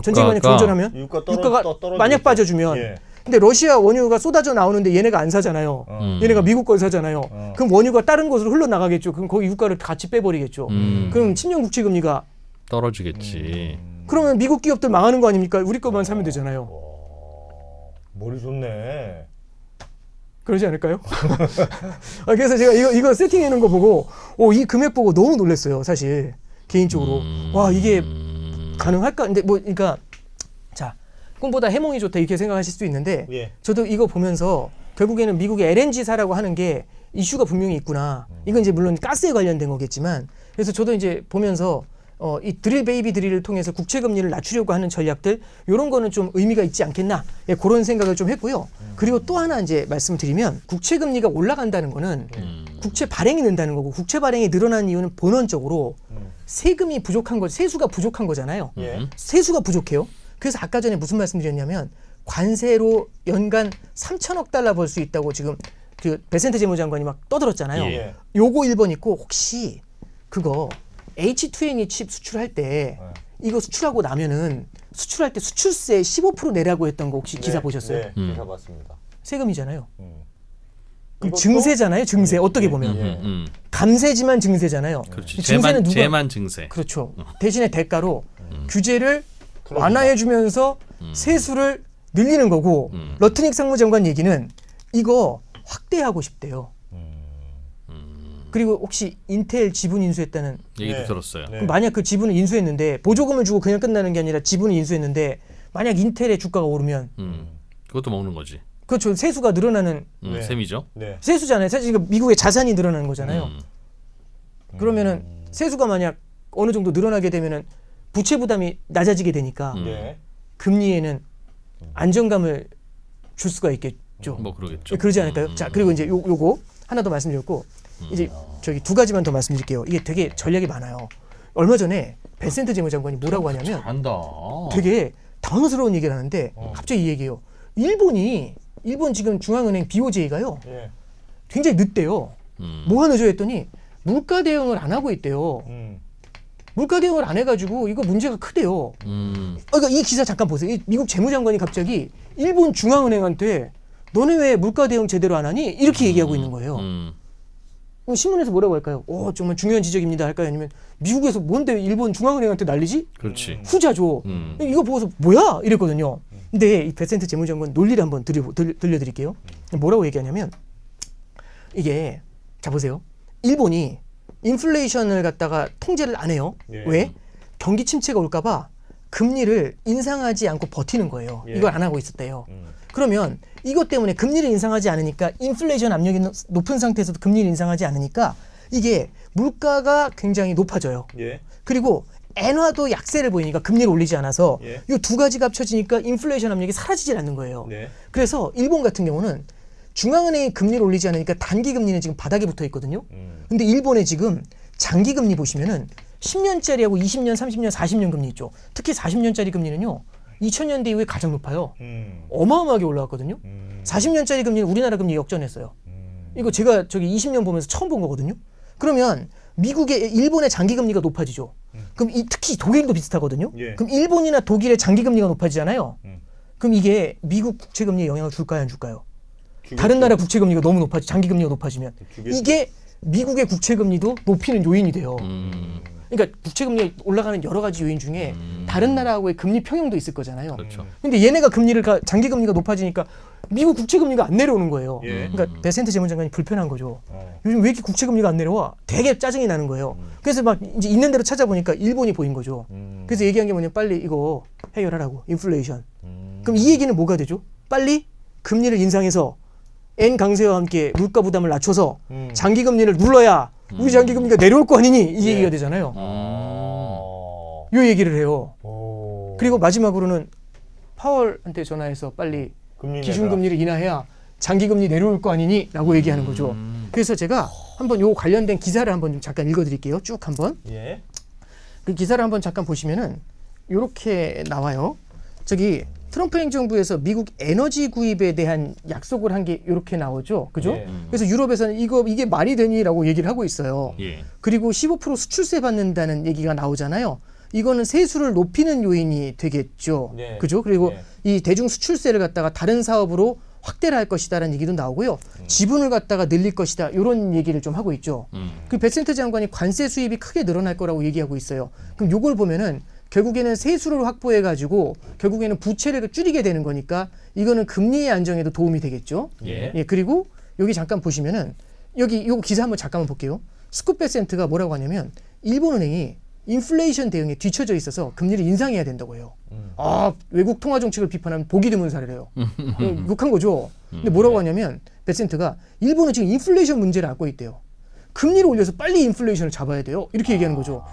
전쟁이 만약 종전하면 유가가 만약 빠져주면 예. 근데 러시아 원유가 쏟아져 나오는데 얘네가 안 사잖아요. 얘네가 미국 걸 사잖아요. 그럼 원유가 다른 곳으로 흘러나가겠죠. 그럼 거기 유가를 같이 빼버리겠죠. 그럼 10년 국채 금리가 떨어지겠지. 그러면 미국 기업들 망하는 거 아닙니까? 우리 것만 사면 되잖아요. 머리 좋네. 그러지 않을까요? 그래서 제가 이거 세팅해 놓은 거 보고 이 금액 보고 너무 놀랐어요. 사실 개인적으로 와 이게 가능할까? 근데 뭐 그러니까 자 꿈보다 해몽이 좋다 이렇게 생각하실 수 있는데 예. 저도 이거 보면서 결국에는 미국의 LNG사라고 하는 게 이슈가 분명히 있구나. 이건 이제 물론 가스에 관련된 거겠지만 그래서 저도 이제 보면서 이 드릴 베이비 드릴을 통해서 국채 금리를 낮추려고 하는 전략들 이런 거는 좀 의미가 있지 않겠나 예, 그런 생각을 좀 했고요. 그리고 또 하나 이제 말씀드리면 국채 금리가 올라간다는 거는 국채 발행이 는다는 거고 국채 발행이 늘어난 이유는 본원적으로 세금이 부족한 거 세수가 부족한 거잖아요. 예. 세수가 부족해요. 그래서 아까 전에 무슨 말씀드렸냐면 관세로 연간 3천억 달러 벌 수 있다고 지금 그 베센트 재무장관이 막 떠들었잖아요. 예. 요거 1번 있고 혹시 그거 H2NE 칩 수출할 때 이거 수출하고 나면은 수출할 때 수출세 15% 내라고 했던 거 혹시 기사 보셨어요? 네, 기사 봤습니다. 세금이잖아요. 그럼 이것도? 증세잖아요. 증세 어떻게 보면 감세지만 증세잖아요. 그렇지. 증세는 제만 증세. 그렇죠. 대신에 대가로 규제를 완화해주면서 세수를 늘리는 거고 러트닉 상무장관 얘기는 이거 확대하고 싶대요. 그리고 혹시 인텔 지분 인수했다는 얘기도 네. 들었어요. 네. 그럼 만약 그 지분을 인수했는데 보조금을 주고 그냥 끝나는 게 아니라 지분을 인수했는데 만약 인텔의 주가가 오르면 그것도 먹는 거지. 그렇죠. 세수가 늘어나는 네. 셈이죠. 네. 세수잖아요. 사실 이거 미국의 자산이 늘어나는 거잖아요. 그러면은 세수가 만약 어느 정도 늘어나게 되면은 부채 부담이 낮아지게 되니까 네. 금리에는 안정감을 줄 수가 있겠죠. 뭐 그러겠죠. 그러지 않을까요? 자, 그리고 이제 요거 하나 더 말씀드렸고 이제 저기 두 가지만 더 말씀드릴게요. 이게 되게 전략이 많아요. 얼마 전에 벤센트 재무장관이 뭐라고 하냐면 안다. 되게 당황스러운 얘기를 하는데 갑자기 이 얘기예요. 일본 지금 중앙은행 BOJ가요. 예. 굉장히 늦대요. 뭐가 늦어 했더니 물가 대응을 안 하고 있대요. 물가 대응을 안 해가지고 이거 문제가 크대요. 그러니까 이 기사 잠깐 보세요. 이 미국 재무장관이 갑자기 일본 중앙은행한테 너네 왜 물가 대응 제대로 안 하니? 이렇게 얘기하고 있는 거예요. 그럼 신문에서 뭐라고 할까요? 정말 중요한 지적입니다 할까요? 아니면 미국에서 뭔데 일본 중앙은행한테 난리지? 그렇지. 후자죠. 이거 보고서 뭐야? 이랬거든요. 근데 이 베센트 재무장관 논리를 한번 들려드릴게요. 뭐라고 얘기하냐면 이게 자 보세요. 일본이 인플레이션을 갖다가 통제를 안 해요. 예. 왜? 경기 침체가 올까봐 금리를 인상하지 않고 버티는 거예요. 예. 이걸 안 하고 있었대요. 그러면 이것 때문에 금리를 인상하지 않으니까 인플레이션 압력이 높은 상태에서도 금리를 인상하지 않으니까 이게 물가가 굉장히 높아져요. 예. 그리고 엔화도 약세를 보이니까 금리를 올리지 않아서 예. 이 두 가지가 합쳐지니까 인플레이션 압력이 사라지질 않는 거예요. 네. 그래서 일본 같은 경우는 중앙은행이 금리를 올리지 않으니까 단기 금리는 지금 바닥에 붙어 있거든요. 근데 일본에 지금 장기 금리 보시면은 10년짜리하고 20년, 30년, 40년 금리 있죠. 특히 40년짜리 금리는요. 2000년대 이후에 가장 높아요. 어마어마하게 올라왔거든요. 40년짜리 금리는 우리나라 금리 역전했어요. 이거 제가 저기 20년 보면서 처음 본 거거든요. 그러면 일본의 장기 금리가 높아지죠. 그럼 특히 독일도 비슷하거든요. 예. 그럼 일본이나 독일의 장기 금리가 높아지잖아요. 그럼 이게 미국 국채 금리에 영향을 줄까요, 안 줄까요? 다른 나라 국채 금리가 너무 높아지, 장기 금리가 높아지면 주겠죠. 이게 미국의 국채 금리도 높이는 요인이 돼요. 그러니까 국채 금리 올라가는 여러 가지 요인 중에 다른 나라하고의 금리 평형도 있을 거잖아요. 그렇죠. 근데 얘네가 장기 금리가 높아지니까 미국 국채 금리가 안 내려오는 거예요. 예. 그러니까 베센트 재무장관이 불편한 거죠. 요즘 왜 이렇게 국채 금리가 안 내려와? 되게 짜증이 나는 거예요. 그래서 막 이제 있는 대로 찾아보니까 일본이 보인 거죠. 그래서 얘기한 게 뭐냐면 빨리 이거 해결하라고. 인플레이션. 그럼 이 얘기는 뭐가 되죠? 빨리 금리를 인상해서 엔 강세와 함께 물가 부담을 낮춰서 장기 금리를 눌러야 우리 장기 금리가 내려올 거 아니니 이 얘기가 되잖아요. 이 얘기를 해요. 그리고 마지막으로는 파월한테 전화해서 빨리 기준금리를 인하해야 장기금리 내려올 거 아니니?라고 얘기하는 거죠. 그래서 제가 한번 요 관련된 기사를 한번 좀 잠깐 읽어드릴게요. 쭉 한번. 예. 그 기사를 한번 잠깐 보시면은 이렇게 나와요. 저기 트럼프 행정부에서 미국 에너지 구입에 대한 약속을 한 게 이렇게 나오죠. 그죠? 예. 그래서 유럽에서는 이게 말이 되니라고 얘기를 하고 있어요. 예. 그리고 15% 수출세 받는다는 얘기가 나오잖아요. 이거는 세수를 높이는 요인이 되겠죠. 예. 그죠? 그리고 예. 이 대중 수출세를 갖다가 다른 사업으로 확대를 할 것이다라는 얘기도 나오고요. 지분을 갖다가 늘릴 것이다. 이런 얘기를 좀 하고 있죠. 그 베센트 장관이 관세 수입이 크게 늘어날 거라고 얘기하고 있어요. 그럼 요걸 보면은 결국에는 세수를 확보해 가지고 결국에는 부채를 줄이게 되는 거니까 이거는 금리의 안정에도 도움이 되겠죠. 예. 그리고 여기 잠깐 보시면은 여기 요 기사 한번 잠깐만 볼게요. 스쿱 베센트가 뭐라고 하냐면 일본은행이 인플레이션 대응에 뒤처져 있어서 금리를 인상해야 된다고 해요. 외국 통화 정책을 비판하면 보기 드문 사례래요. 욕한 거죠. 근데 뭐라고 하냐면 베센트가 일본은 지금 인플레이션 문제를 앓고 있대요. 금리를 올려서 빨리 인플레이션을 잡아야 돼요. 이렇게 얘기하는 거죠.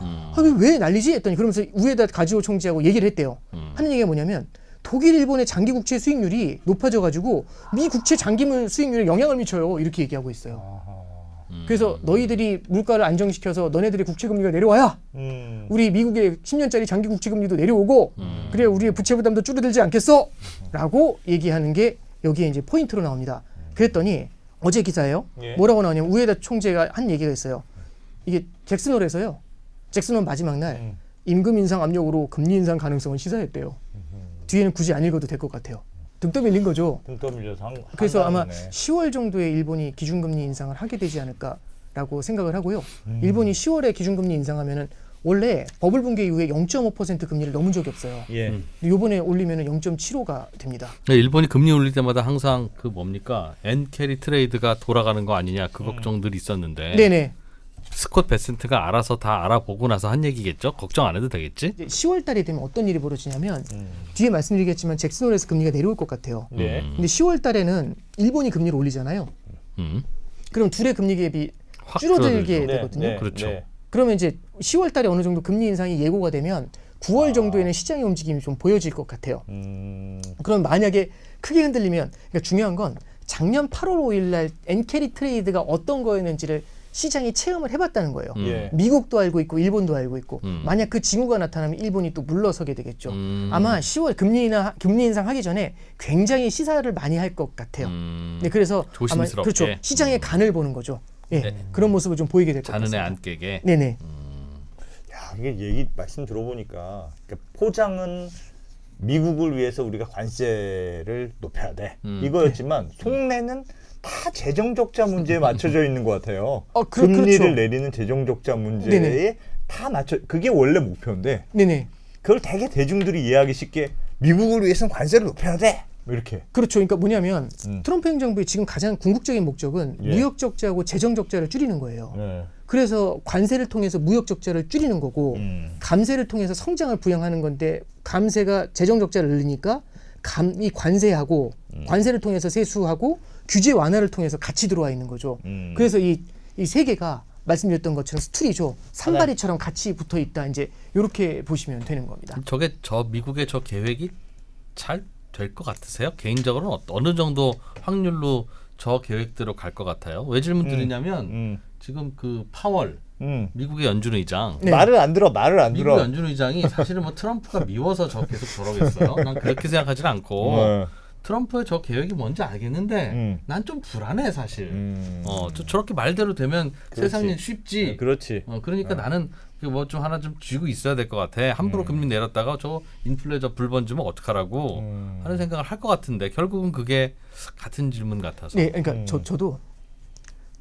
왜 난리지? 했더니 그러면서 우에다 가지오 총재하고 얘기를 했대요. 하는 얘기가 뭐냐면 독일, 일본의 장기 국채 수익률이 높아져가지고 미 국채 장기물 수익률에 영향을 미쳐요. 이렇게 얘기하고 있어요. 그래서 너희들이 물가를 안정시켜서 너네들의 국채 금리가 내려와야 우리 미국의 10년짜리 장기 국채 금리도 내려오고 그래야 우리의 부채 부담도 줄어들지 않겠어? 라고 얘기하는 게 여기에 이제 포인트로 나옵니다. 그랬더니 어제 기사예요. 예. 뭐라고 나오냐면 우에다 총재가 한 얘기가 있어요. 이게 잭슨홀에서요. 잭슨홀 마지막 날 임금 인상 압력으로 금리 인상 가능성을 시사했대요. 뒤에는 굳이 안 읽어도 될 것 같아요. 등 떠밀린 거죠. 등 떠밀려서 그래서 아마 한다네. 10월 정도에 일본이 기준금리 인상을 하게 되지 않을까라고 생각을 하고요. 일본이 10월에 기준금리 인상하면은 원래 버블 붕괴 이후에 0.5% 금리를 넘은 적이 없어요. 예. 이번에 올리면은 0.75가 됩니다. 일본이 금리 올릴 때마다 항상 그 뭡니까 엔캐리 트레이드가 돌아가는 거 아니냐 그 걱정 늘 있었는데 네네. 스콧 베센트가 알아서 다 알아보고 나서 한 얘기겠죠? 걱정 안 해도 되겠지? 이제 10월 달이 되면 어떤 일이 벌어지냐면 뒤에 말씀드리겠지만 잭슨홀에서 금리가 내려올 것 같아요. 예. 근데 10월 달에는 일본이 금리를 올리잖아요. 그럼 둘의 금리 갭이 확 줄어들게 줄어들죠. 되거든요. 그렇죠. 그러면 이제 10월 달에 어느 정도 금리 인상이 예고가 되면 9월 정도에는 시장의 움직임이 좀 보여질 것 같아요. 그럼 만약에 크게 흔들리면 그러니까 중요한 건 작년 8월 5일 날 엔캐리 트레이드가 어떤 거였는지를 시장이 체험을 해봤다는 거예요. 예. 미국도 알고 있고 일본도 알고 있고 만약 그 징후가 나타나면 일본이 또 물러서게 되겠죠. 아마 10월 금리 인상하기 전에 굉장히 시사를 많이 할 것 같아요. 네, 그래서 아마 조심스럽게. 그렇죠. 시장의 간을 보는 거죠. 예, 그런 모습을 좀 보이게 될 것 자는애 같습니다. 안 깨게. 네네. 야, 이게 얘기 말씀 들어보니까 그러니까 포장은 미국을 위해서 우리가 관세를 높여야 돼. 이거였지만 속내는 다 재정 적자 문제에 맞춰져 있는 것 같아요. 금리를 그렇죠. 내리는 재정 적자 문제에 네네. 다 맞춰. 그게 원래 목표인데 네네. 그걸 되게 대중들이 이해하기 쉽게 미국을 위해서는 관세를 높여야 돼. 이렇게. 그렇죠. 그러니까 뭐냐면 트럼프 행정부의 지금 가장 궁극적인 목적은 예. 무역 적자하고 재정 적자를 줄이는 거예요. 네. 그래서 관세를 통해서 무역 적자를 줄이는 거고 감세를 통해서 성장을 부양하는 건데 감세가 재정 적자를 늘리니까 이 관세하고 관세를 통해서 세수하고 규제 완화를 통해서 같이 들어와 있는 거죠. 그래서 이 세 개가 말씀드렸던 것처럼 스툴이죠. 산발이처럼 같이 붙어 있다. 이제 이렇게 보시면 되는 겁니다. 저게 저 미국의 저 계획이 잘 될 것 같으세요? 개인적으로는 어느 정도 확률로 저 계획대로 갈 것 같아요? 왜 질문 드리냐면 지금 그 파월 미국의 연준 의장 네. 말을 안 들어. 미국 연준 의장이 사실은 뭐 트럼프가 미워서 저 계속 저러겠어요? 난 그렇게 생각하지는 않고 네. 트럼프의 저 계획이 뭔지 알겠는데 난 좀 불안해 사실. 저렇게 말대로 되면 세상이 쉽지. 그렇지. 그러니까 나는 뭐 좀 하나 좀 쥐고 있어야 될 것 같아. 함부로 금리 내렸다가 저 인플레 저 불 번지면 어떡하라고 하는 생각을 할 것 같은데 결국은 그게 같은 질문 같아서. 네, 그러니까 저도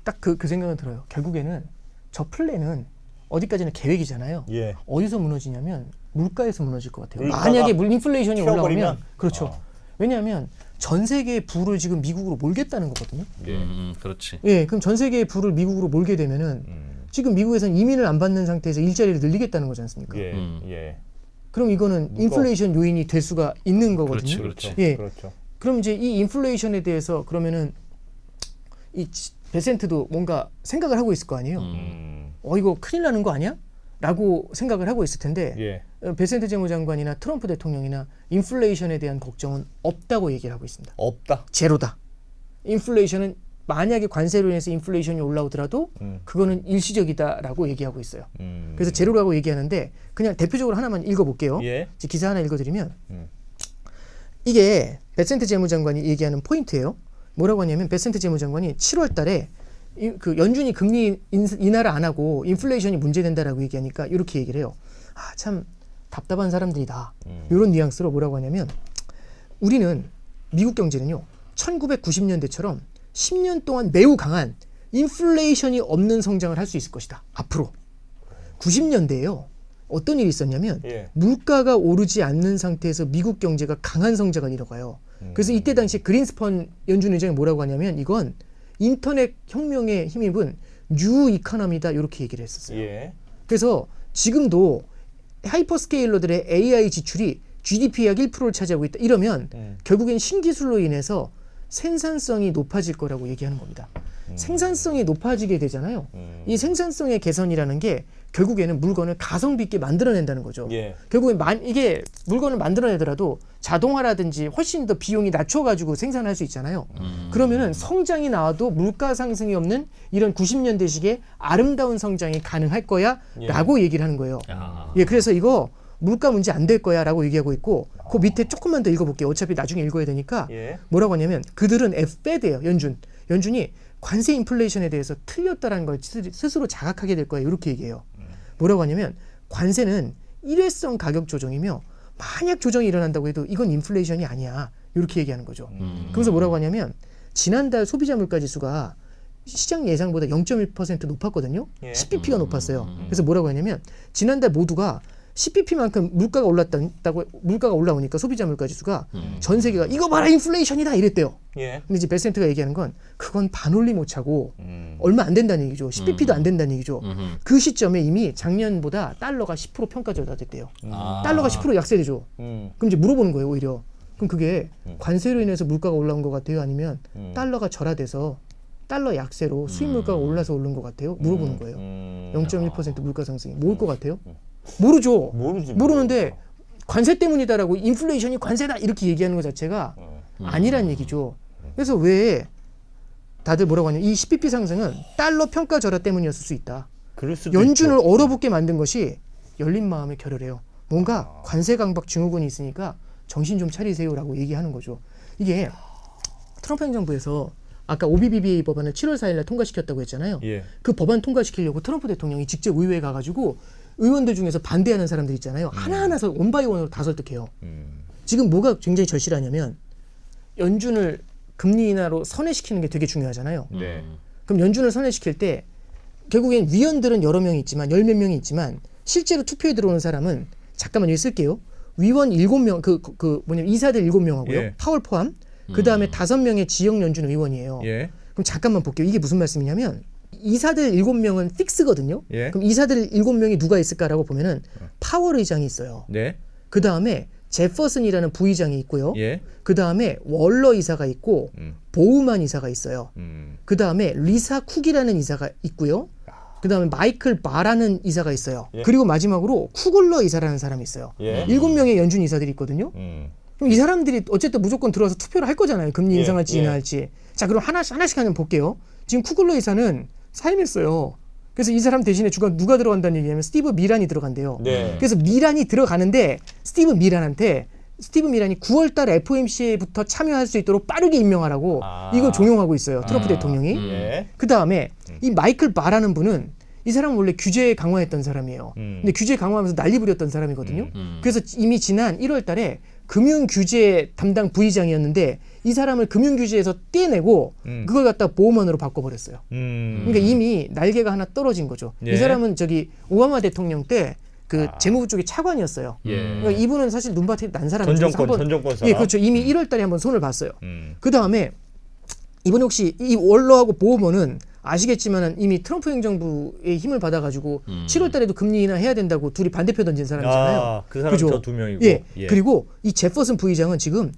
딱 그 생각은 들어요. 결국에는 저 플랜은 어디까지는 계획이잖아요. 예. 어디서 무너지냐면 물가에서 무너질 것 같아요. 물가가 만약에 인플레이션이 튀어버리면? 올라오면 그렇죠. 왜냐하면 전 세계의 부를 지금 미국으로 몰겠다는 거거든요. 그렇지. 예, 그럼 전 세계의 부를 미국으로 몰게 되면은 지금 미국에서는 이민을 안 받는 상태에서 일자리를 늘리겠다는 거지 않습니까? 예. 예. 그럼 이거는 인플레이션 요인이 될 수가 있는 거거든요. 그렇지. 예. 그렇죠. 그럼 이제 이 인플레이션에 대해서 그러면은 이 베센트도 뭔가 생각을 하고 있을 거 아니에요. 이거 큰일 나는 거 아니야? 라고 생각을 하고 있을 텐데 예. 베센트 재무장관이나 트럼프 대통령이나 인플레이션에 대한 걱정은 없다고 얘기를 하고 있습니다. 없다. 제로다. 인플레이션은 만약에 관세로 인해서 인플레이션이 올라오더라도 그거는 일시적이다라고 얘기하고 있어요. 그래서 제로라고 얘기하는데 그냥 대표적으로 하나만 읽어볼게요. 예. 기사 하나 읽어드리면 이게 베센트 재무장관이 얘기하는 포인트예요. 뭐라고 하냐면 베센트 재무장관이 7월 달에 그 연준이 금리 인하를 안 하고 인플레이션이 문제된다라고 얘기하니까 이렇게 얘기를 해요. 아, 참 답답한 사람들이다. 이런 뉘앙스로 뭐라고 하냐면 우리는 미국 경제는요. 1990년대처럼 10년 동안 매우 강한 인플레이션이 없는 성장을 할 수 있을 것이다. 앞으로. 90년대에요. 어떤 일이 있었냐면 물가가 오르지 않는 상태에서 미국 경제가 강한 성장을 이뤄가요. 그래서 이때 당시 그린스펀 연준 의장이 뭐라고 하냐면 이건 인터넷 혁명에 힘입은 뉴 이코노미다 이렇게 얘기를 했었어요. 그래서 지금도 하이퍼스케일러들의 AI 지출이 GDP 약 1%를 차지하고 있다. 이러면 결국엔 신기술로 인해서 생산성이 높아질 거라고 얘기하는 겁니다. 생산성이 높아지게 되잖아요. 이 생산성의 개선이라는 게 결국에는 물건을 가성비 있게 만들어낸다는 거죠. 결국엔 이게 물건을 만들어내더라도 자동화라든지 훨씬 더 비용이 낮춰가지고 생산할 수 있잖아요. 그러면은 성장이 나와도 물가 상승이 없는 이런 90년대식의 아름다운 성장이 가능할 거야 라고 얘기를 하는 거예요. 그래서 이거 물가 문제 안 될 거야 라고 얘기하고 있고 그 밑에 조금만 더 읽어볼게요. 어차피 나중에 읽어야 되니까 뭐라고 하냐면 그들은 Fed예요. 연준이 관세 인플레이션에 대해서 틀렸다라는 걸 스스로 자각하게 될 거예요. 이렇게 얘기해요. 뭐라고 하냐면 관세는 일회성 가격 조정이며 만약 조정이 일어난다고 해도 이건 인플레이션이 아니야. 이렇게 얘기하는 거죠. 그래서 뭐라고 하냐면 지난달 소비자 물가 지수가 시장 예상보다 0.1% 높았거든요. 10bp가 높았어요. 그래서 뭐라고 하냐면 지난달 모두가 10bp만큼 물가가 올라오니까 소비자 물가 지수가 전 세계가 이거 봐라 인플레이션이다 이랬대요. 근데 이제 베센트가 얘기하는 건 그건 반올림 오차고 얼마 안 된다는 얘기죠. 10bp도 안 된다는 얘기죠. 그 시점에 이미 작년보다 달러가 10% 평가 절하됐대요. 달러가 10% 약세되죠. 그럼 이제 물어보는 거예요. 오히려. 그럼 그게 관세로 인해서 물가가 올라온 것 같아요? 아니면 달러가 절하돼서 달러 약세로 수입 물가가 올라서 오른 것 같아요? 물어보는 거예요. 0.1% 물가 상승이 뭐일 것 같아요? 모르죠. 모르는데 관세 때문이다라고 인플레이션이 관세다 이렇게 얘기하는 것 자체가 아니란 얘기죠. 그래서 왜 다들 뭐라고 하냐 이 10bp 상승은 달러 평가 절하 때문이었을 수 있다. 연준을 있죠. 얼어붙게 만든 것이 열린 마음의 결혈이에요. 뭔가 관세 강박 증후군이 있으니까 정신 좀 차리세요라고 얘기하는 거죠. 이게 트럼프 행정부에서 아까 OBBB 법안을 7월 4일날 통과시켰다고 했잖아요. 그 법안 통과시키려고 트럼프 대통령이 직접 의회에 가가지고 의원들 중에서 반대하는 사람들 있잖아요. 하나하나서 원바이원으로 다 설득해요. 지금 뭐가 굉장히 절실하냐면 연준을 금리 인하로 선회시키는 게 되게 중요하잖아요. 그럼 연준을 선회시킬 때 결국엔 위원들은 여러 명이 있지만 열 몇 명이 있지만 실제로 투표에 들어오는 사람은 잠깐만 여기 쓸게요. 위원 7명 이사들 7명하고요. 파월 포함. 그다음에 5명의 지역 연준 의원이에요. 그럼 잠깐만 볼게요. 이게 무슨 말씀이냐면 이사들 7명은 픽스거든요. 그럼 이사들 7명이 누가 있을까라고 보면은 파월 의장이 있어요. 그 다음에 제퍼슨이라는 부의장이 있고요. 그 다음에 월러 이사가 있고 보우만 이사가 있어요. 그 다음에 리사 쿡이라는 이사가 있고요. 그 다음에 마이클 바라는 이사가 있어요. 그리고 마지막으로 쿠글러 이사라는 사람이 있어요. 7명의 연준 이사들이 있거든요. 그럼 이 사람들이 어쨌든 무조건 들어와서 투표를 할 거잖아요. 금리 인상할지 인하할지. 자, 그럼 하나씩 한번 볼게요. 지금 쿠글러 이사는 사임했어요. 그래서 이 사람 대신에 누가 들어간다는 얘기냐면 스티브 미란이 들어간대요. 그래서 미란이 들어가는데 스티브 미란이 9월 달에 FOMC부터 참여할 수 있도록 빠르게 임명하라고 이걸 종용하고 있어요. 트럼프 대통령이. 그 다음에 이 마이클 바라는 분은 이 사람은 원래 규제 강화했던 사람이에요. 근데 규제 강화하면서 난리 부렸던 사람이거든요. 그래서 이미 지난 1월 달에 금융규제 담당 부의장이었는데 이 사람을 금융규제에서 떼내고 그걸 갖다 보험원으로 바꿔버렸어요. 그러니까 이미 날개가 하나 떨어진 거죠. 이 사람은 오바마 대통령 때 그 재무부 쪽에 차관이었어요. 그러니까 이분은 사실 눈밭에 난 사람이죠. 전 정권 사람. 그렇죠. 이미 1월 달에 한번 손을 봤어요. 그 다음에 이번 혹시 이 월러하고 보험원은 아시겠지만 이미 트럼프 행정부의 힘을 받아가지고 7월 달에도 금리 인하해야 된다고 둘이 반대표 던진 사람이잖아요. 그 사람 저 2명이고. 그리고 이 제퍼슨 부의장은 지금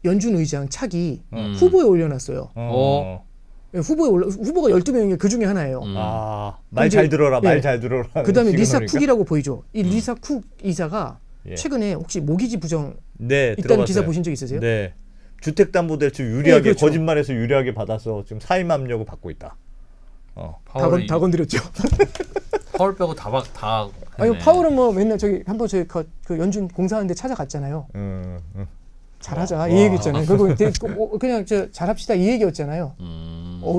연준 의장 차기 후보에 올려놨어요. 후보가 12명이 그 중에 하나예요. 말 잘 들어라. 말 잘 들어라. 그다음에 리사 쿡이라고 보이죠. 이 리사 쿡 이사가 최근에 혹시 모기지 부정 있다는 들어봤어요. 기사 보신 적 있으세요? 네. 주택담보대출 유리하게 거짓말해서 유리하게 받아서 지금 사임압력을 받고 있다. 다 건드렸죠. 파월 빼고 다 아니 파월은 뭐 맨날 한번 그 연준 공사하는데 찾아갔잖아요. 잘하자 이 얘기였잖아요. 그리고 그냥 잘합시다 이 얘기였잖아요.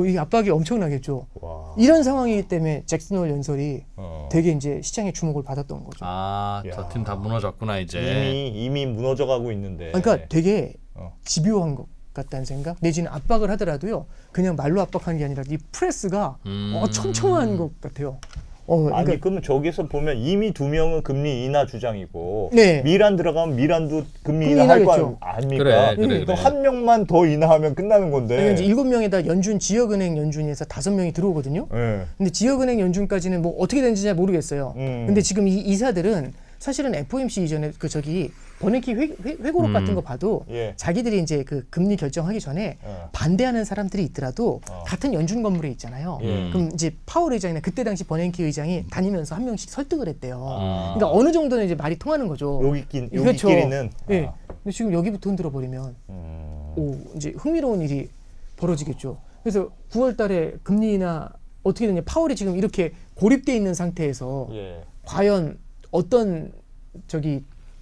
이 압박이 엄청나겠죠. 와. 이런 상황이기 때문에 잭슨 홀 연설이 되게 이제 시장의 주목을 받았던 거죠. 저 팀 다 무너졌구나 이제. 이미 무너져가고 있는데. 그러니까 되게 어. 집요한 것 같다는 생각. 내지는 압박을 하더라도요. 그냥 말로 압박하는 게 아니라 이 프레스가 촘촘한 것 같아요. 아니 그러면 저기서 보면 이미 2명은 금리 인하 주장이고 네. 미란 들어가면 미란도 금리 금리 인하 할 거 인하겠죠. 아닙니까? 그래. 그럼 한 명만 더 인하하면 끝나는 건데. 그러니까 이제 7명에다 연준 지역은행 연준에서 5명이 들어오거든요. 네. 근데 지역은행 연준까지는 뭐 어떻게 되는지 잘 모르겠어요. 근데 지금 이 이사들은 사실은 FOMC 이전에 버냉키 회고록 같은 거 봐도 예. 자기들이 이제 그 금리 결정하기 전에 반대하는 사람들이 있더라도 같은 연준 건물에 있잖아요. 그럼 이제 파월 의장이나 그때 당시 버냉키 의장이 다니면서 한 명씩 설득을 했대요. 그러니까 어느 정도는 이제 말이 통하는 거죠. 여기끼리는. 네. 근데 지금 여기부터 흔들어 버리면 이제 흥미로운 일이 벌어지겠죠. 그래서 9월달에 금리 인하 어떻게 되냐? 파월이 지금 이렇게 고립돼 있는 상태에서 예. 과연 어떤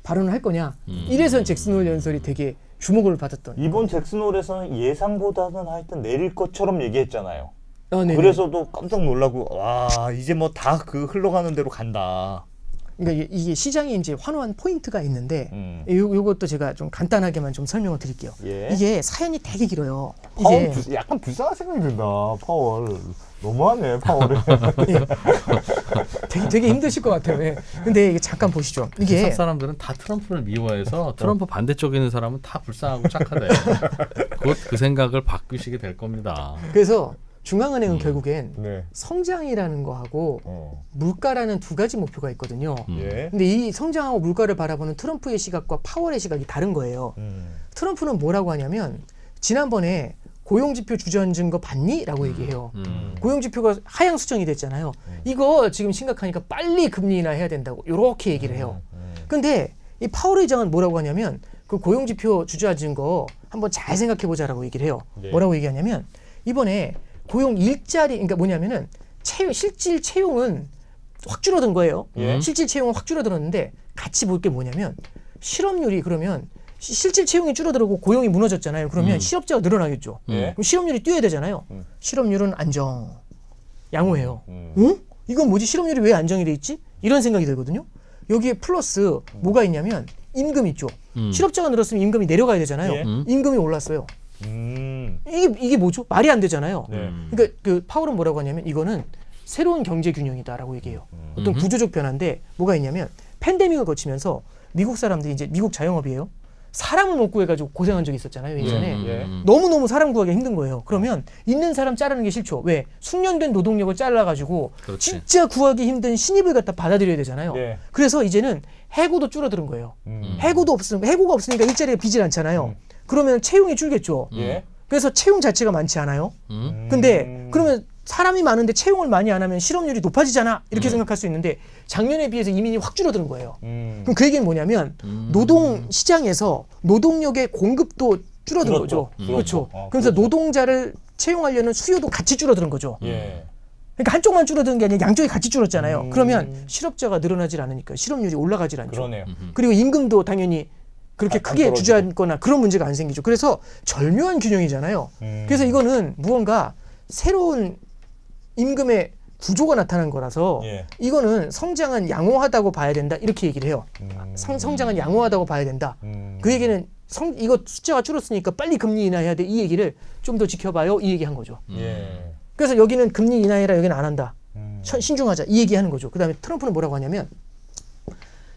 발언을 할 거냐. 이래서 잭슨 홀 연설이 되게 주목을 받았던. 이번 잭슨홀에서는 예상보다는 하여튼 내릴 것처럼 얘기했잖아요. 네네. 그래서도 깜짝 놀라고 와 이제 뭐 다 그 흘러가는 대로 간다. 그러니까 이게 시장에 이제 환호한 포인트가 있는데 요것도 제가 좀 간단하게만 좀 설명을 드릴게요. 예. 이게 사연이 되게 길어요. 파월 약간 불쌍한 생각이 든다. 파월 너무하네 파월이. 되게 힘드실 것 같아요. 예. 근데 이게 잠깐 보시죠. 이게 세상 사람들은 다 트럼프를 미워해서 트럼프 반대쪽에 있는 사람은 다 불쌍하고 착하대. 곧 그 생각을 바꾸시게 될 겁니다. 그래서 중앙은행은 결국엔 네. 성장이라는 거하고 물가라는 두 가지 목표가 있거든요. 예. 근데 이 성장하고 물가를 바라보는 트럼프의 시각과 파월의 시각이 다른 거예요. 트럼프는 뭐라고 하냐면 지난번에 고용지표 주저앉은 거 봤니? 라고 얘기해요. 고용지표가 하향 수정이 됐잖아요. 이거 지금 심각하니까 빨리 금리 인하해야 된다고 이렇게 얘기를 해요. 근데 이 파월 의장은 뭐라고 하냐면 그 고용지표 주저앉은 거 한번 잘 생각해보자라고 얘기를 해요. 네. 뭐라고 얘기하냐면 이번에 고용 일자리 그러니까 뭐냐면은 실질 채용은 확 줄어든 거예요. 예. 실질 채용은 확 줄어들었는데 같이 볼 게 뭐냐면 실업률이 그러면 실질 채용이 줄어들고 고용이 무너졌잖아요. 그러면 실업자가 늘어나겠죠. 예. 그럼 실업률이 뛰어야 되잖아요. 실업률은 안정, 양호해요. 응? 이건 뭐지? 실업률이 왜 안정이 돼 있지? 이런 생각이 들거든요. 여기에 플러스 뭐가 있냐면 임금 있죠. 실업자가 늘었으면 임금이 내려가야 되잖아요. 예. 임금이 올랐어요. 이게 뭐죠? 말이 안 되잖아요. 네. 그러니까 그 파월은 뭐라고 하냐면 이거는 새로운 경제 균형이다라고 얘기해요. 어떤 구조적 변화인데 뭐가 있냐면 팬데믹을 거치면서 미국 사람들이 이제 미국 자영업이에요. 사람을 못 구해가지고 고생한 적이 있었잖아요 예전에. 예. 너무너무 사람 구하기 힘든 거예요. 그러면 있는 사람 자르는 게 싫죠. 왜? 숙련된 노동력을 잘라가지고 그렇지. 진짜 구하기 힘든 신입을 갖다 받아들여야 되잖아요. 예. 그래서 이제는 해고도 줄어드는 거예요. 해고가 없으니까 일자리가 비질 않잖아요. 그러면 채용이 줄겠죠. 예. 그래서 채용 자체가 많지 않아요. 근데 그러면 사람이 많은데 채용을 많이 안 하면 실업률이 높아지잖아. 이렇게 생각할 수 있는데 작년에 비해서 이민이 확 줄어드는 거예요. 그럼 그 얘기는 뭐냐면 노동 시장에서 노동력의 공급도 줄어든 거죠. 그렇죠. 그래서 노동자를 채용하려는 수요도 같이 줄어드는 거죠. 예. 그러니까 한쪽만 줄어드는 게 아니라 양쪽이 같이 줄었잖아요. 그러면 실업자가 늘어나질 않으니까 실업률이 올라가질 않죠. 그러네요. 그리고 임금도 당연히 그렇게 안 크게 떨어지고. 주저앉거나 그런 문제가 안 생기죠. 그래서 절묘한 균형이잖아요. 그래서 이거는 무언가 새로운 임금의 구조가 나타난 거라서 예. 이거는 성장은 양호하다고 봐야 된다. 이렇게 얘기를 해요. 성장은 양호하다고 봐야 된다. 그 얘기는 이거 숫자가 줄었으니까 빨리 금리 인하해야 돼. 이 얘기를 좀 더 지켜봐요. 이 얘기한 거죠. 예. 그래서 여기는 금리 인하해라. 여기는 안 한다. 신중하자. 이 얘기하는 거죠. 그다음에 트럼프는 뭐라고 하냐면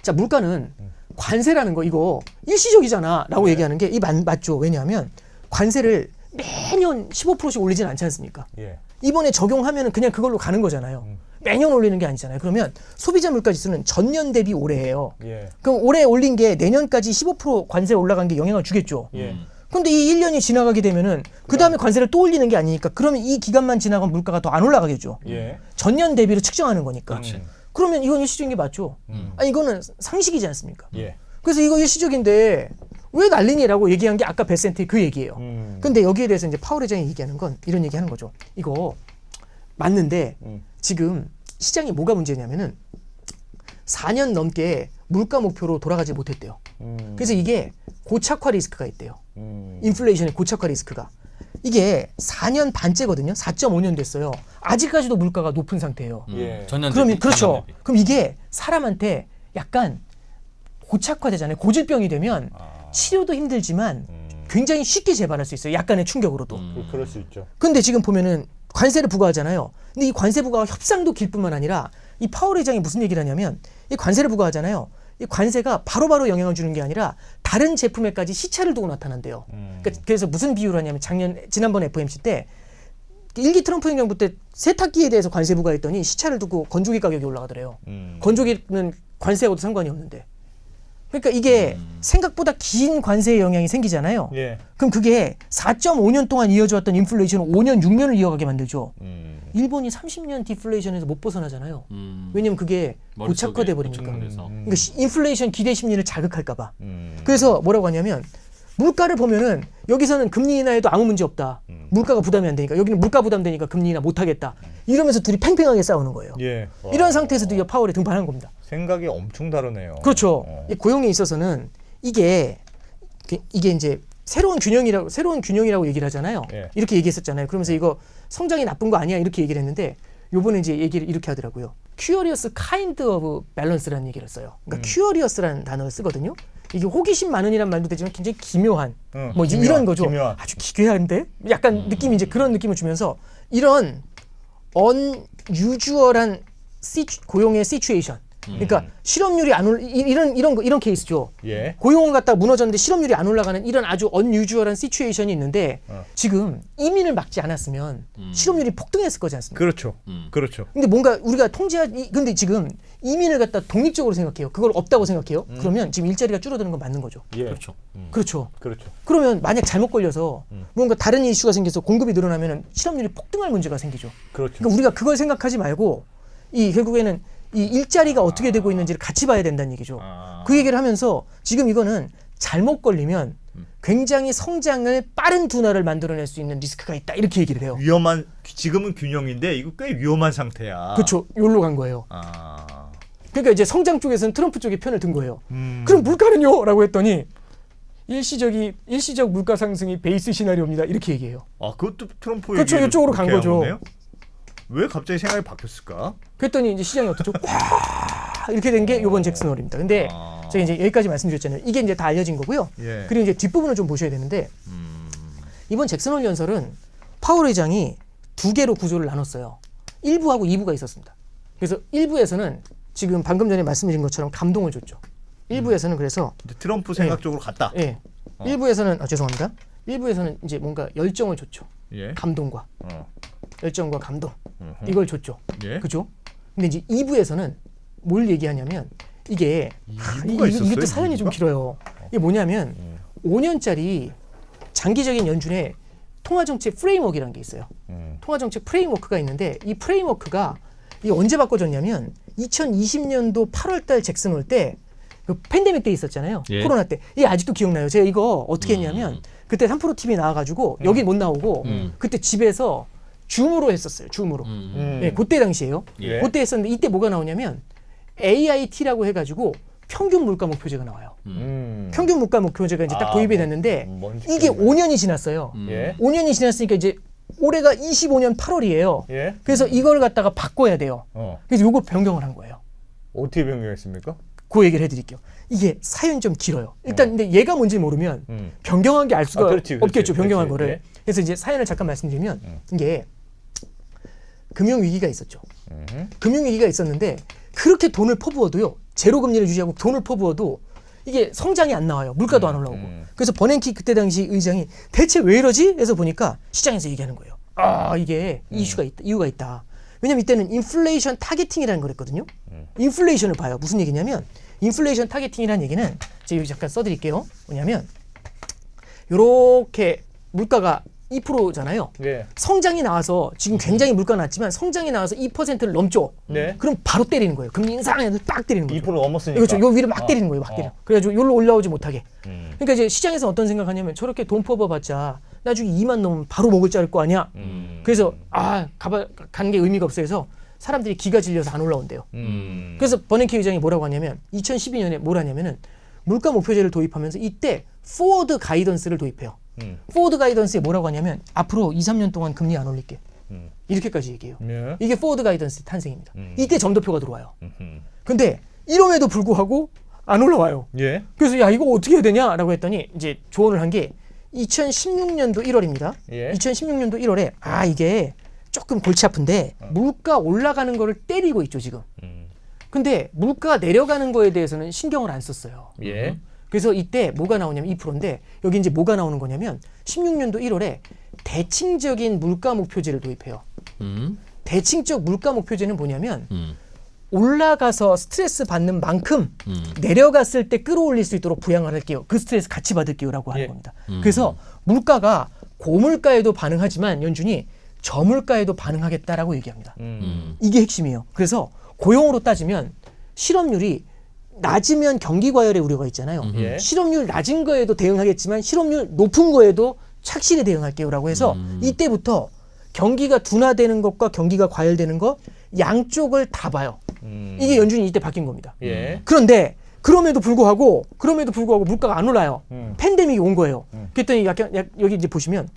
자 물가는 관세라는 거 이거 일시적이잖아라고 얘기하는 게 이 맞죠. 왜냐하면 관세를 매년 15%씩 올리진 않지 않습니까? 예. 이번에 적용하면 그냥 그걸로 가는 거잖아요. 매년 올리는 게 아니잖아요. 그러면 소비자 물가지수는 전년 대비 올해예요. 예. 그럼 올해 올린 게 내년까지 15% 관세 올라간 게 영향을 주겠죠. 예. 근데 이 1년이 지나가게 되면은 그 다음에 관세를 또 올리는 게 아니니까 그러면 이 기간만 지나가면 물가가 더 안 올라가겠죠. 예. 전년 대비로 측정하는 거니까. 그렇지. 그러면 이건 일시적인 게 맞죠. 이거는 상식이지 않습니까? 예. 그래서 이거 일시적인데 왜 난리니라고 얘기한 게 아까 베센트의 그 얘기예요. 근데 여기에 대해서 이제 파월 회장이 얘기하는 건 이런 얘기하는 거죠. 이거 맞는데 지금 시장이 뭐가 문제냐면은 4년 넘게 물가 목표로 돌아가지 못했대요. 그래서 이게 고착화 리스크가 있대요. 인플레이션의 고착화 리스크가. 이게 4년 반째거든요. 4.5년 됐어요. 아직까지도 물가가 높은 상태예요. 전년 그러면 대비, 그렇죠. 작년 대비. 그럼 이게 사람한테 약간 고착화되잖아요. 고질병이 되면 치료도 힘들지만 굉장히 쉽게 재발할 수 있어요. 약간의 충격으로도. 그럴 수 있죠. 근데 지금 보면은 관세를 부과하잖아요. 근데 이 관세 부과가 협상도 길 뿐만 아니라 이 파월 회장이 무슨 얘기를 하냐면 이 관세를 부과하잖아요. 이 관세가 바로바로 영향을 주는 게 아니라 다른 제품에까지 시차를 두고 나타난대요. 그러니까 그래서 무슨 비유를 하냐면 지난번 FOMC 때 1기 트럼프 행정부 때 세탁기에 대해서 관세 부과했더니 시차를 두고 건조기 가격이 올라가더래요. 건조기는 관세하고도 상관이 없는데. 그러니까 이게 생각보다 긴 관세의 영향이 생기잖아요. 예. 그럼 그게 4.5년 동안 이어져왔던 인플레이션을 5년, 6년을 이어가게 만들죠. 일본이 30년 디플레이션에서 못 벗어나잖아요. 왜냐면 그게 머릿속에 고착화돼 버리니까. 고착화돼서. 그러니까 인플레이션 기대 심리를 자극할까 봐. 그래서 뭐라고 하냐면 물가를 보면은 여기서는 금리 인하에도 아무 문제 없다. 물가가 부담이 안 되니까. 여기는 물가 부담되니까 금리 인하 못 하겠다. 이러면서 둘이 팽팽하게 싸우는 거예요. 예. 이런 상태에서도 이 파월이 등판한 겁니다. 생각이 엄청 다르네요. 그렇죠. 이 고용에 있어서는 이게 이제 새로운 균형이라고 얘기를 하잖아요. 예. 이렇게 얘기했었잖아요. 그러면서 이거 성장이 나쁜 거 아니야 이렇게 얘기를 했는데 요번에 이제 얘기를 이렇게 하더라고요. Curious kind of balance라는 얘기를 써요. 그러니까 curious라는 단어를 쓰거든요. 이게 호기심 많은이란 말도 되지만 굉장히 기묘한 뭐 이제 이런 거죠. 기묘한. 아주 기괴한데 약간 느낌이 이제 그런 느낌을 주면서 이런 unusual한 고용의 시츄에이션. 그러니까 실업률이 안 올 이런 케이스죠. 예. 고용을 갖다가 무너졌는데 실업률이 안 올라가는 이런 아주 unusual한 시츄에이션이 있는데 지금 이민을 막지 않았으면 실업률이 폭등했을 거지 않습니까? 그렇죠. 그렇죠. 근데 뭔가 우리가 근데 지금 이민을 갖다 독립적으로 생각해요. 그걸 없다고 생각해요. 그러면 지금 일자리가 줄어드는 건 맞는 거죠. 예. 그렇죠. 그렇죠. 그렇죠. 그러면 만약 잘못 걸려서 뭔가 다른 이슈가 생겨서 공급이 늘어나면 실업률이 폭등할 문제가 생기죠. 그렇죠. 그러니까 우리가 그걸 생각하지 말고 결국에는 이 일자리가 어떻게 되고 있는지를 같이 봐야 된다는 얘기죠. 그 얘기를 하면서 지금 이거는 잘못 걸리면 굉장히 성장을 빠른 둔화를 만들어낼 수 있는 리스크가 있다 이렇게 얘기를 해요. 지금은 균형인데 이거 꽤 위험한 상태야. 그렇죠. 여기로 간 거예요. 그러니까 이제 성장 쪽에서는 트럼프 쪽의 편을 든 거예요. 그럼 물가는요? 라고 했더니 일시적 물가 상승이 베이스 시나리오입니다. 이렇게 얘기해요. 아, 그것도 트럼프 그렇죠. 얘기를 이쪽으로 간 그렇게 한 거죠. 거네요? 왜 갑자기 생각이 바뀌었을까? 그랬더니 이제 시장이 어떻죠? 와 이렇게 된 게 이번 잭슨홀입니다. 근데 제가 이제 여기까지 말씀드렸잖아요. 이게 이제 다 알려진 거고요. 예. 그리고 이제 뒷부분을 좀 보셔야 되는데 이번 잭슨홀 연설은 파월 회장이 두 개로 구조를 나눴어요. 1부하고 2부가 있었습니다. 그래서 1부에서는 지금 방금 전에 말씀드린 것처럼 감동을 줬죠. 1부에서는 그래서 트럼프 생각 쪽으로 갔다. 예. 1부에서는 죄송합니다. 1부에서는 이제 뭔가 열정을 줬죠. 예. 감동과 열정과 감동 이걸 줬죠. 예. 그죠? 근데 이제 2부에서는 뭘 얘기하냐면 이게 이부가 있었어요? 이것도 사연이 좀 이부가? 길어요. 이게 뭐냐면 5년짜리 장기적인 연준의 통화정책 프레임워크라는 게 있어요. 통화정책 프레임워크가 있는데 이 프레임워크가 이게 언제 바꿔졌냐면 2020년도 8월달 잭슨홀 때 그 팬데믹 때 있었잖아요. 예. 코로나 때. 이게 아직도 기억나요. 제가 이거 어떻게 했냐면 그때 3프로 TV 나와가지고 여기 못 나오고 그때 집에서 줌으로 했었어요. 줌으로. 네, 그때 당시에요. 예. 그때 했었는데 이때 뭐가 나오냐면 AIT라고 해가지고 평균 물가 목표제가 나와요. 평균 물가 목표제가 이제 딱 도입이 됐는데 뭔지 이게 기억나요. 5년이 지났어요. 예. 5년이 지났으니까 이제 올해가 25년 8월이에요. 예. 그래서 이걸 갖다가 바꿔야 돼요. 어. 그래서 요거 변경을 한 거예요. 어떻게 변경했습니까? 그 얘기를 해드릴게요. 이게 사연이 좀 길어요. 일단 근데 얘가 뭔지 모르면 변경한 게 알 수가 그렇지, 없겠죠. 변경한 그렇지. 거를. 예. 그래서 이제 사연을 잠깐 말씀드리면 이게 금융 위기가 있었죠. 금융 위기가 있었는데 그렇게 돈을 퍼부어도요. 제로 금리를 유지하고 돈을 퍼부어도 이게 성장이 안 나와요. 물가도 안 올라오고. 그래서 버냉키 그때 당시 의장이 대체 왜 이러지? 해서 보니까 시장에서 얘기하는 거예요. 아 이게 이유가 있다. 왜냐면 이때는 인플레이션 타겟팅이라는 걸 했거든요. 인플레이션을 봐요. 무슨 얘기냐면 인플레이션 타겟팅이라는 얘기는 제가 여기 잠깐 써드릴게요. 뭐냐면 요렇게 물가가 2%잖아요. 네. 성장이 나와서 지금 굉장히 물가가 낮지만 성장이 나와서 2%를 넘죠. 네. 그럼 바로 때리는 거예요. 금리 인상해서 딱 때리는 거죠. 2% 넘었으니까. 그렇죠. 요 위를 막 때리는 거예요. 막 때려. 그래가지고 요로 올라오지 못하게. 그러니까 이제 시장에서 어떤 생각하냐면 저렇게 돈 퍼봐봤자 나중에 2만 넘으면 바로 먹을 자를 거 아니야. 그래서 간 게 의미가 없어 해서 사람들이 기가 질려서 안 올라온대요. 그래서 버냉키 의장이 뭐라고 하냐면 2012년에 뭘 하냐면은 물가 목표제를 도입하면서 이때 포워드 가이던스를 도입해요. 포워드 가이던스에 뭐라고 하냐면 앞으로 2, 3년 동안 금리 안 올릴게. 이렇게까지 얘기해요. 예. 이게 포워드 가이던스 탄생입니다. 이때 점도표가 들어와요. 근데 이럼에도 불구하고 안 올라와요. 예. 그래서 야 이거 어떻게 해야 되냐라고 했더니 이제 조언을 한 게 2016년도 1월입니다. 예. 2016년도 1월에 이게 조금 골치 아픈데 물가 올라가는 거를 때리고 있죠 지금. 근데 물가가 내려가는 거에 대해서는 신경을 안 썼어요. 예. 그래서 이때 뭐가 나오냐면 2%인데 여기 이제 뭐가 나오는 거냐면 16년도 1월에 대칭적인 물가 목표제를 도입해요. 대칭적 물가 목표제는 뭐냐면 올라가서 스트레스 받는 만큼 내려갔을 때 끌어올릴 수 있도록 부양을 할게요. 그 스트레스 같이 받을게요라고 하는 예. 겁니다. 그래서 물가가 고물가에도 반응하지만 연준이 저물가에도 반응하겠다라고 얘기합니다. 이게 핵심이에요. 그래서 고용으로 따지면 실업률이 낮으면 경기 과열의 우려가 있잖아요. 예. 실업률 낮은 거에도 대응하겠지만 실업률 높은 거에도 착실히 대응할게요라고 해서 이때부터 경기가 둔화되는 것과 경기가 과열되는 것 양쪽을 다 봐요. 이게 연준이 이때 바뀐 겁니다. 예. 그런데 그럼에도 불구하고 물가가 안 올라요. 팬데믹이 온 거예요. 그랬더니 여기 이제 보시면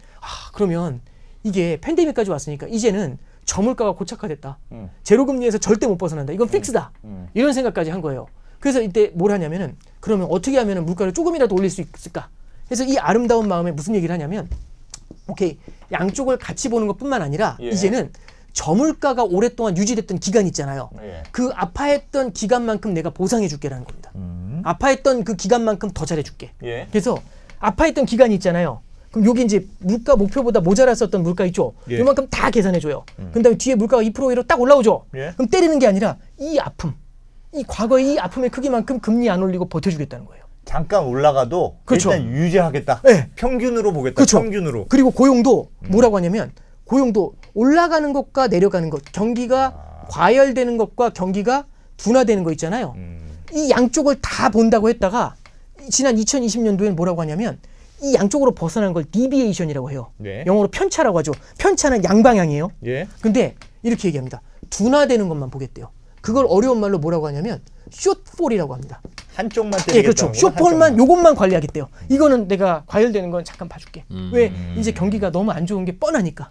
그러면 이게 팬데믹까지 왔으니까 이제는 저물가가 고착화됐다. 제로금리에서 절대 못 벗어난다. 이건 픽스다. 이런 생각까지 한 거예요. 그래서 이때 뭘 하냐면은 그러면 어떻게 하면은 물가를 조금이라도 올릴 수 있을까? 그래서 이 아름다운 마음에 무슨 얘기를 하냐면 오케이 양쪽을 같이 보는 것뿐만 아니라 예. 이제는 저물가가 오랫동안 유지됐던 기간 있잖아요. 예. 그 아파했던 기간만큼 내가 보상해 줄게라는 겁니다. 아파했던 그 기간만큼 더 잘해줄게. 예. 그래서 아파했던 기간이 있잖아요. 그럼 여기 이제 물가 목표보다 모자랐었던 물가 있죠. 예. 이만큼 다 계산해줘요. 그다음에 뒤에 물가가 2%로 딱 올라오죠. 예. 그럼 때리는 게 아니라 이 아픔, 이 과거의 이 아픔의 크기만큼 금리 안 올리고 버텨주겠다는 거예요. 잠깐 올라가도 그렇죠. 일단 유지하겠다. 네. 평균으로 보겠다. 그렇죠. 평균으로. 그리고 고용도 뭐라고 하냐면 고용도 올라가는 것과 내려가는 것, 경기가 과열되는 것과 경기가 둔화되는 거 있잖아요. 이 양쪽을 다 본다고 했다가 지난 2020년도에는 뭐라고 하냐면 이 양쪽으로 벗어난 걸 디비에이션이라고 해요. 네. 영어로 편차라고 하죠. 편차는 양방향이에요. 예. 근데 이렇게 얘기합니다. 둔화되는 것만 보겠대요. 그걸 어려운 말로 뭐라고 하냐면 숏폴이라고 합니다. 한쪽만 때리겠다. 예, 그렇죠. 숏폴만 요것만 관리하겠대요. 이거는 내가 과열되는 건 잠깐 봐줄게. 왜? 이제 경기가 너무 안 좋은 게 뻔하니까.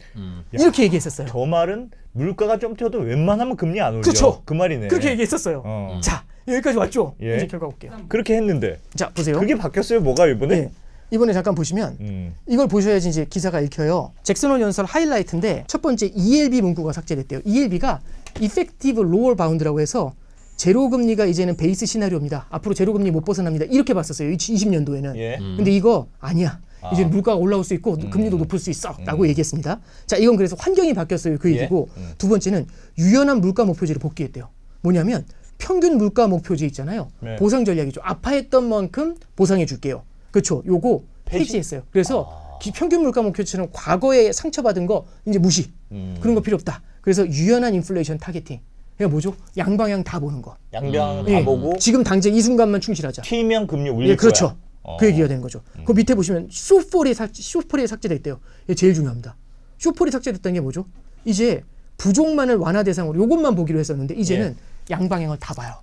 이렇게 얘기했었어요. 저 말은 물가가 좀 튀어도 웬만하면 금리 안 올려. 그렇죠. 그 말이네. 그렇게 얘기했었어요. 자, 여기까지 왔죠? 예. 이제 결과 볼게요. 그렇게 했는데 자, 보세요. 그게 바뀌었어요. 뭐가 이번에? 네. 이번에 잠깐 보시면 이걸 보셔야지 이제 기사가 읽혀요. 잭슨홀 연설 하이라이트인데 첫 번째 ELB 문구가 삭제됐대요. ELB가 Effective Lower Bound라고 해서 제로금리가 이제는 베이스 시나리오입니다. 앞으로 제로금리 못 벗어납니다. 이렇게 봤었어요. 2020년도에는. 예. 근데 이거 아니야. 이제 물가가 올라올 수 있고 금리도 높을 수 있어 라고 얘기했습니다. 자, 이건 그래서 환경이 바뀌었어요. 그 예. 얘기고 두 번째는 유연한 물가 목표제를 복귀했대요. 뭐냐면 평균 물가 목표제 있잖아요. 네. 보상 전략이죠. 아파했던 만큼 보상해 줄게요. 그렇죠. 요거 폐지? 폐지했어요. 그래서 평균 물가 목표처럼 과거에 상처받은 거 이제 무시. 그런 거 필요 없다. 그래서 유연한 인플레이션 타겟팅. 이게 뭐죠? 양방향 다 보는 거. 양방 예. 다 보고 지금 당장 이 순간만 충실하자. 튀면 금리 올릴 예, 그렇죠. 거야. 그 얘기가 되는 거죠. 그 밑에 보시면 쇼폴이 삭제됐대요. 이게 제일 중요합니다. 쇼폴이 삭제됐다는 게 뭐죠? 이제 부족만을 완화 대상으로 이것만 보기로 했었는데 이제는 양방향을 다 봐요.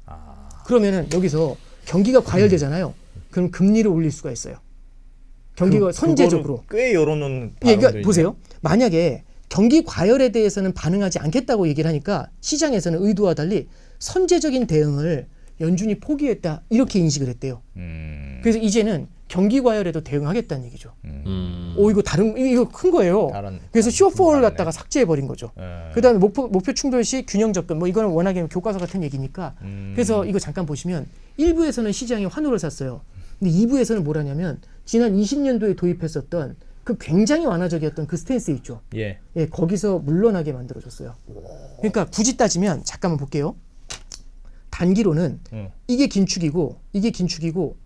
그러면은 여기서 경기가 과열되잖아요. 그럼 금리를 올릴 수가 있어요. 경기가 선제적으로. 꽤 열어놓은. 예, 그러니까 보세요. 만약에 경기 과열에 대해서는 반응하지 않겠다고 얘기를 하니까 시장에서는 의도와 달리 선제적인 대응을 연준이 포기했다 이렇게 인식을 했대요. 그래서 이제는 경기 과열에도 대응하겠다는 얘기죠. 이거 이거 큰 거예요. 그래서 쇼폴 갖다가 삭제해 버린 거죠. 그다음에 목표 충돌 시 균형 접근 뭐 이거는 워낙에 교과서 같은 얘기니까. 그래서 이거 잠깐 보시면 1부에서는 시장이 환호를 샀어요. 근데 2부에서는 뭐라냐면 지난 20년도에 도입했었던 그 굉장히 완화적이었던 그 스탠스 있죠. 예. 예, 거기서 물러나게 만들어줬어요. 그러니까 굳이 따지면 잠깐만 볼게요. 단기로는 이게 긴축이고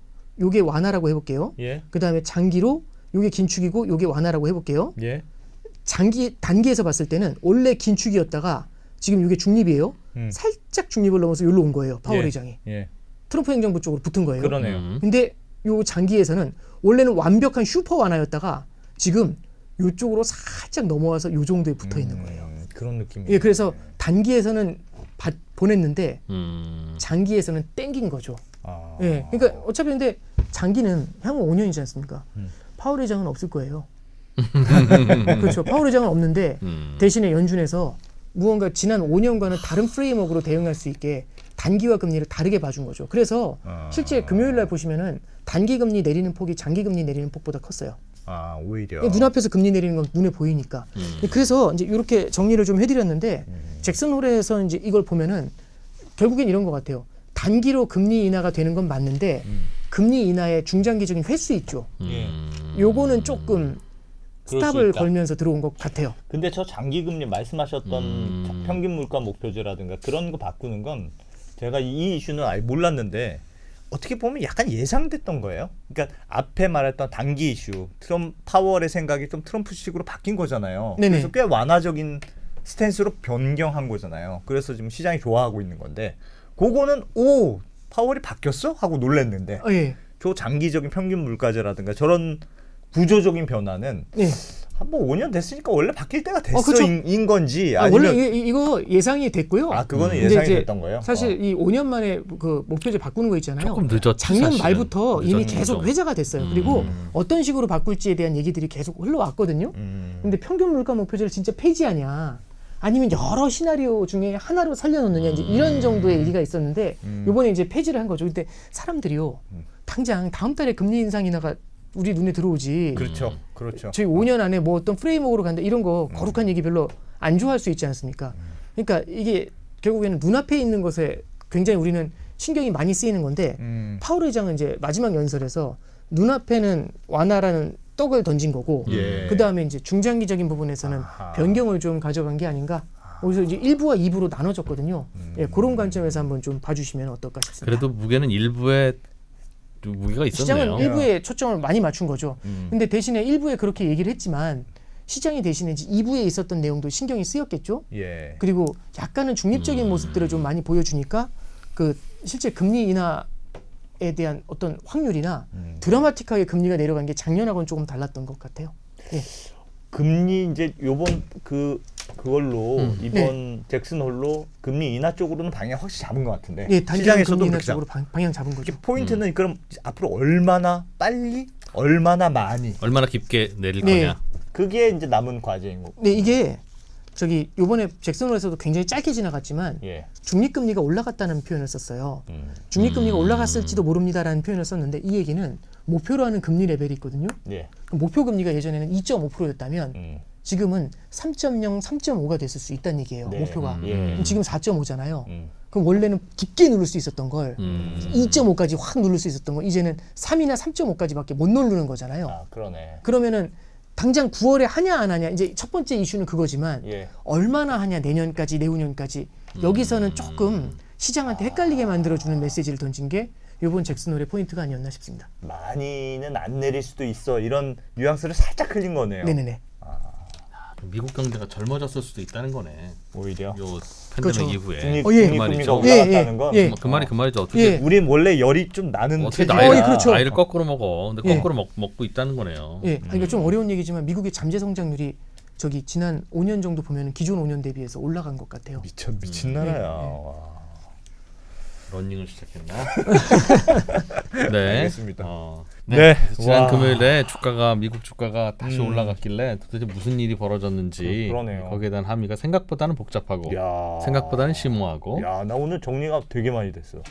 요게 완화라고 해볼게요. 예. 그 다음에 장기로 요게 긴축이고 요게 완화라고 해볼게요. 예. 단기에서 봤을 때는 원래 긴축이었다가 지금 요게 중립이에요. 살짝 중립을 넘어서 여기로 온 거예요. 파월 의장이. 예. 트럼프 행정부 쪽으로 붙은 거예요. 그러네요. 근데 요 장기에서는 원래는 완벽한 슈퍼 완화였다가 지금 요쪽으로 살짝 넘어와서 요 정도에 붙어 있는 거예요. 그런 느낌이에요. 예, 그래서 단기에서는 보냈는데 장기에서는 땡긴 거죠. 예, 그러니까 어차피 근데 장기는 향후 5년이지 않습니까? 파월 회장은 없을 거예요. 그렇죠. 파월 회장은 없는데 대신에 연준에서 무언가 지난 5년과는 다른 프레임워크로 대응할 수 있게 단기와 금리를 다르게 봐준 거죠. 그래서 실제 금요일 날 보시면은 단기 금리 내리는 폭이 장기 금리 내리는 폭보다 컸어요. 오히려 눈앞에서 금리 내리는 건 눈에 보이니까. 그래서 이제 이렇게 정리를 좀 해드렸는데 잭슨 홀에서 이제 이걸 보면은 결국엔 이런 것 같아요. 단기로 금리 인하가 되는 건 맞는데 금리 인하의 중장기적인 횟수 있죠. 요거는 조금 스탑을 걸면서 들어온 것 같아요. 근데 저 장기금리 말씀하셨던 평균 물가 목표제라든가 그런 거 바꾸는 건 제가 이 이슈는 아예 몰랐는데 어떻게 보면 약간 예상됐던 거예요. 그러니까 앞에 말했던 단기 이슈, 파월의 생각이 좀 트럼프식으로 바뀐 거잖아요. 네네. 그래서 꽤 완화적인 스탠스로 변경한 거잖아요. 그래서 지금 시장이 좋아하고 있는 건데 그거는 파월이 바뀌었어? 하고 놀랐는데 예. 저 장기적인 평균 물가제라든가 저런 구조적인 변화는 예. 한 번 5년 됐으니까 원래 바뀔 때가 됐어 그쵸. 인 건지 원래 아니면 이거 예상이 됐고요. 그거는 근데 예상이 이제 됐던 거예요. 사실 이 5년 만에 그 목표제 바꾸는 거 있잖아요. 조금 늦었지. 작년 사실은. 말부터 이미 늦었죠. 계속 회자가 됐어요. 그리고 어떤 식으로 바꿀지에 대한 얘기들이 계속 흘러왔거든요. 근데 평균 물가 목표제를 진짜 폐지하냐? 아니면 여러 시나리오 중에 하나로 살려놓느냐 이제 이런 정도의 얘기가 있었는데 이번에 이제 폐지를 한 거죠. 근데 사람들이요 당장 다음 달에 금리 인상 인하가 우리 눈에 들어오지. 그렇죠. 저희 5년 안에 뭐 어떤 프레임워크로 간다 이런 거 거룩한 얘기 별로 안 좋아할 수 있지 않습니까? 그러니까 이게 결국에는 눈앞에 있는 것에 굉장히 우리는 신경이 많이 쓰이는 건데 파월 회장은 이제 마지막 연설에서 눈앞에는 완화라는 떡을 던진 거고 그 다음에 이제 중장기적인 부분에서는 변경을 좀 가져간 게 아닌가. 그래서 이제 1부와 2부로 나눠졌거든요. 예, 그런 관점에서 한번 좀 봐주시면 어떨까 싶습니다. 그래도 무게는 일부에 무게가 있었네요. 시장은 일부에 초점을 많이 맞춘 거죠. 근데 대신에 일부에 그렇게 얘기를 했지만 시장이 대신에 이제 2부에 있었던 내용도 신경이 쓰였겠죠. 예. 그리고 약간은 중립적인 모습들을 좀 많이 보여주니까 그 실제 금리 인하에 대한 어떤 확률이나 드라마틱하게 금리가 내려간 게 작년하고는 조금 달랐던 것 같아요. 예. 금리 이제 요번 그걸로 이번 잭슨 홀로 금리 인하 쪽으로는 방향 확실히 잡은 것 같은데 예, 단기간 시장에서도 금리 인하 그렇게 쪽으로 방향 잡은 거죠. 포인트는 그럼 앞으로 얼마나 빨리 얼마나 많이 얼마나 깊게 내릴 네. 거냐. 그게 이제 남은 과제인 거고. 네, 이게 저기 요번에 잭슨홀에서도 굉장히 짧게 지나갔지만 예. 중립금리가 올라갔다는 표현을 썼어요. 중립금리가 올라갔을지도 모릅니다라는 표현을 썼는데 이 얘기는 목표로 하는 금리 레벨이 있거든요. 예. 목표 금리가 예전에는 2.5%였다면 지금은 3.0, 3.5가 됐을 수 있다는 얘기예요. 네. 목표가. 예. 지금 4.5잖아요. 그럼 원래는 깊게 누를 수 있었던 걸 2.5까지 확 누를 수 있었던 걸 이제는 3이나 3.5까지밖에 못 누르는 거잖아요. 그러네. 그러면은 당장 9월에 하냐 안 하냐 이제 첫 번째 이슈는 그거지만 예. 얼마나 하냐 내년까지 내후년까지 여기서는 조금 시장한테 헷갈리게 만들어주는 메시지를 던진 게 이번 잭슨홀의 포인트가 아니었나 싶습니다. 많이는 안 내릴 수도 있어 이런 뉘앙스를 살짝 흘린 거네요. 네네네. 미국 경제가 젊어졌을 수도 있다는 거네. 오히려 요 팬데믹 그렇죠. 이후에. 중립금리가 말이죠. 올라갔다는 건 예. 그 말이 그 말이죠. 어떻게 예. 우린 원래 열이 좀 나는 어떻게 체질이야. 예, 그렇죠. 나이를 거꾸로 먹어. 근데 예. 거꾸로 먹고 있다는 거네요. 예, 그러니까 좀 어려운 얘기지만 미국의 잠재 성장률이 저기 지난 5년 정도 보면은 기존 5년 대비해서 올라간 것 같아요. 미친 나라야. 와. 러닝을 시작했나? 네. 알겠습니다. 네. 네. 지난 와. 금요일에 미국 주가가 다시 올라갔길래 도대체 무슨 일이 벌어졌는지 그러네요. 거기에 대한 함의가 생각보다는 복잡하고 야. 생각보다는 심오하고 야, 나 오늘 정리가 되게 많이 됐어.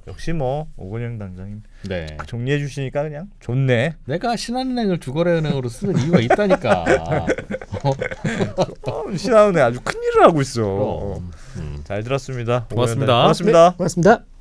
역시 뭐 오건영 당장님 네. 정리해 주시니까 그냥 좋네. 내가 신한은행을 주거래은행으로 쓰는 이유가 있다니까. 신한은행 아주 큰 일을 하고 있어. 그럼. 잘 들었습니다. 고맙습니다. 고맙습니다. 네, 고맙습니다.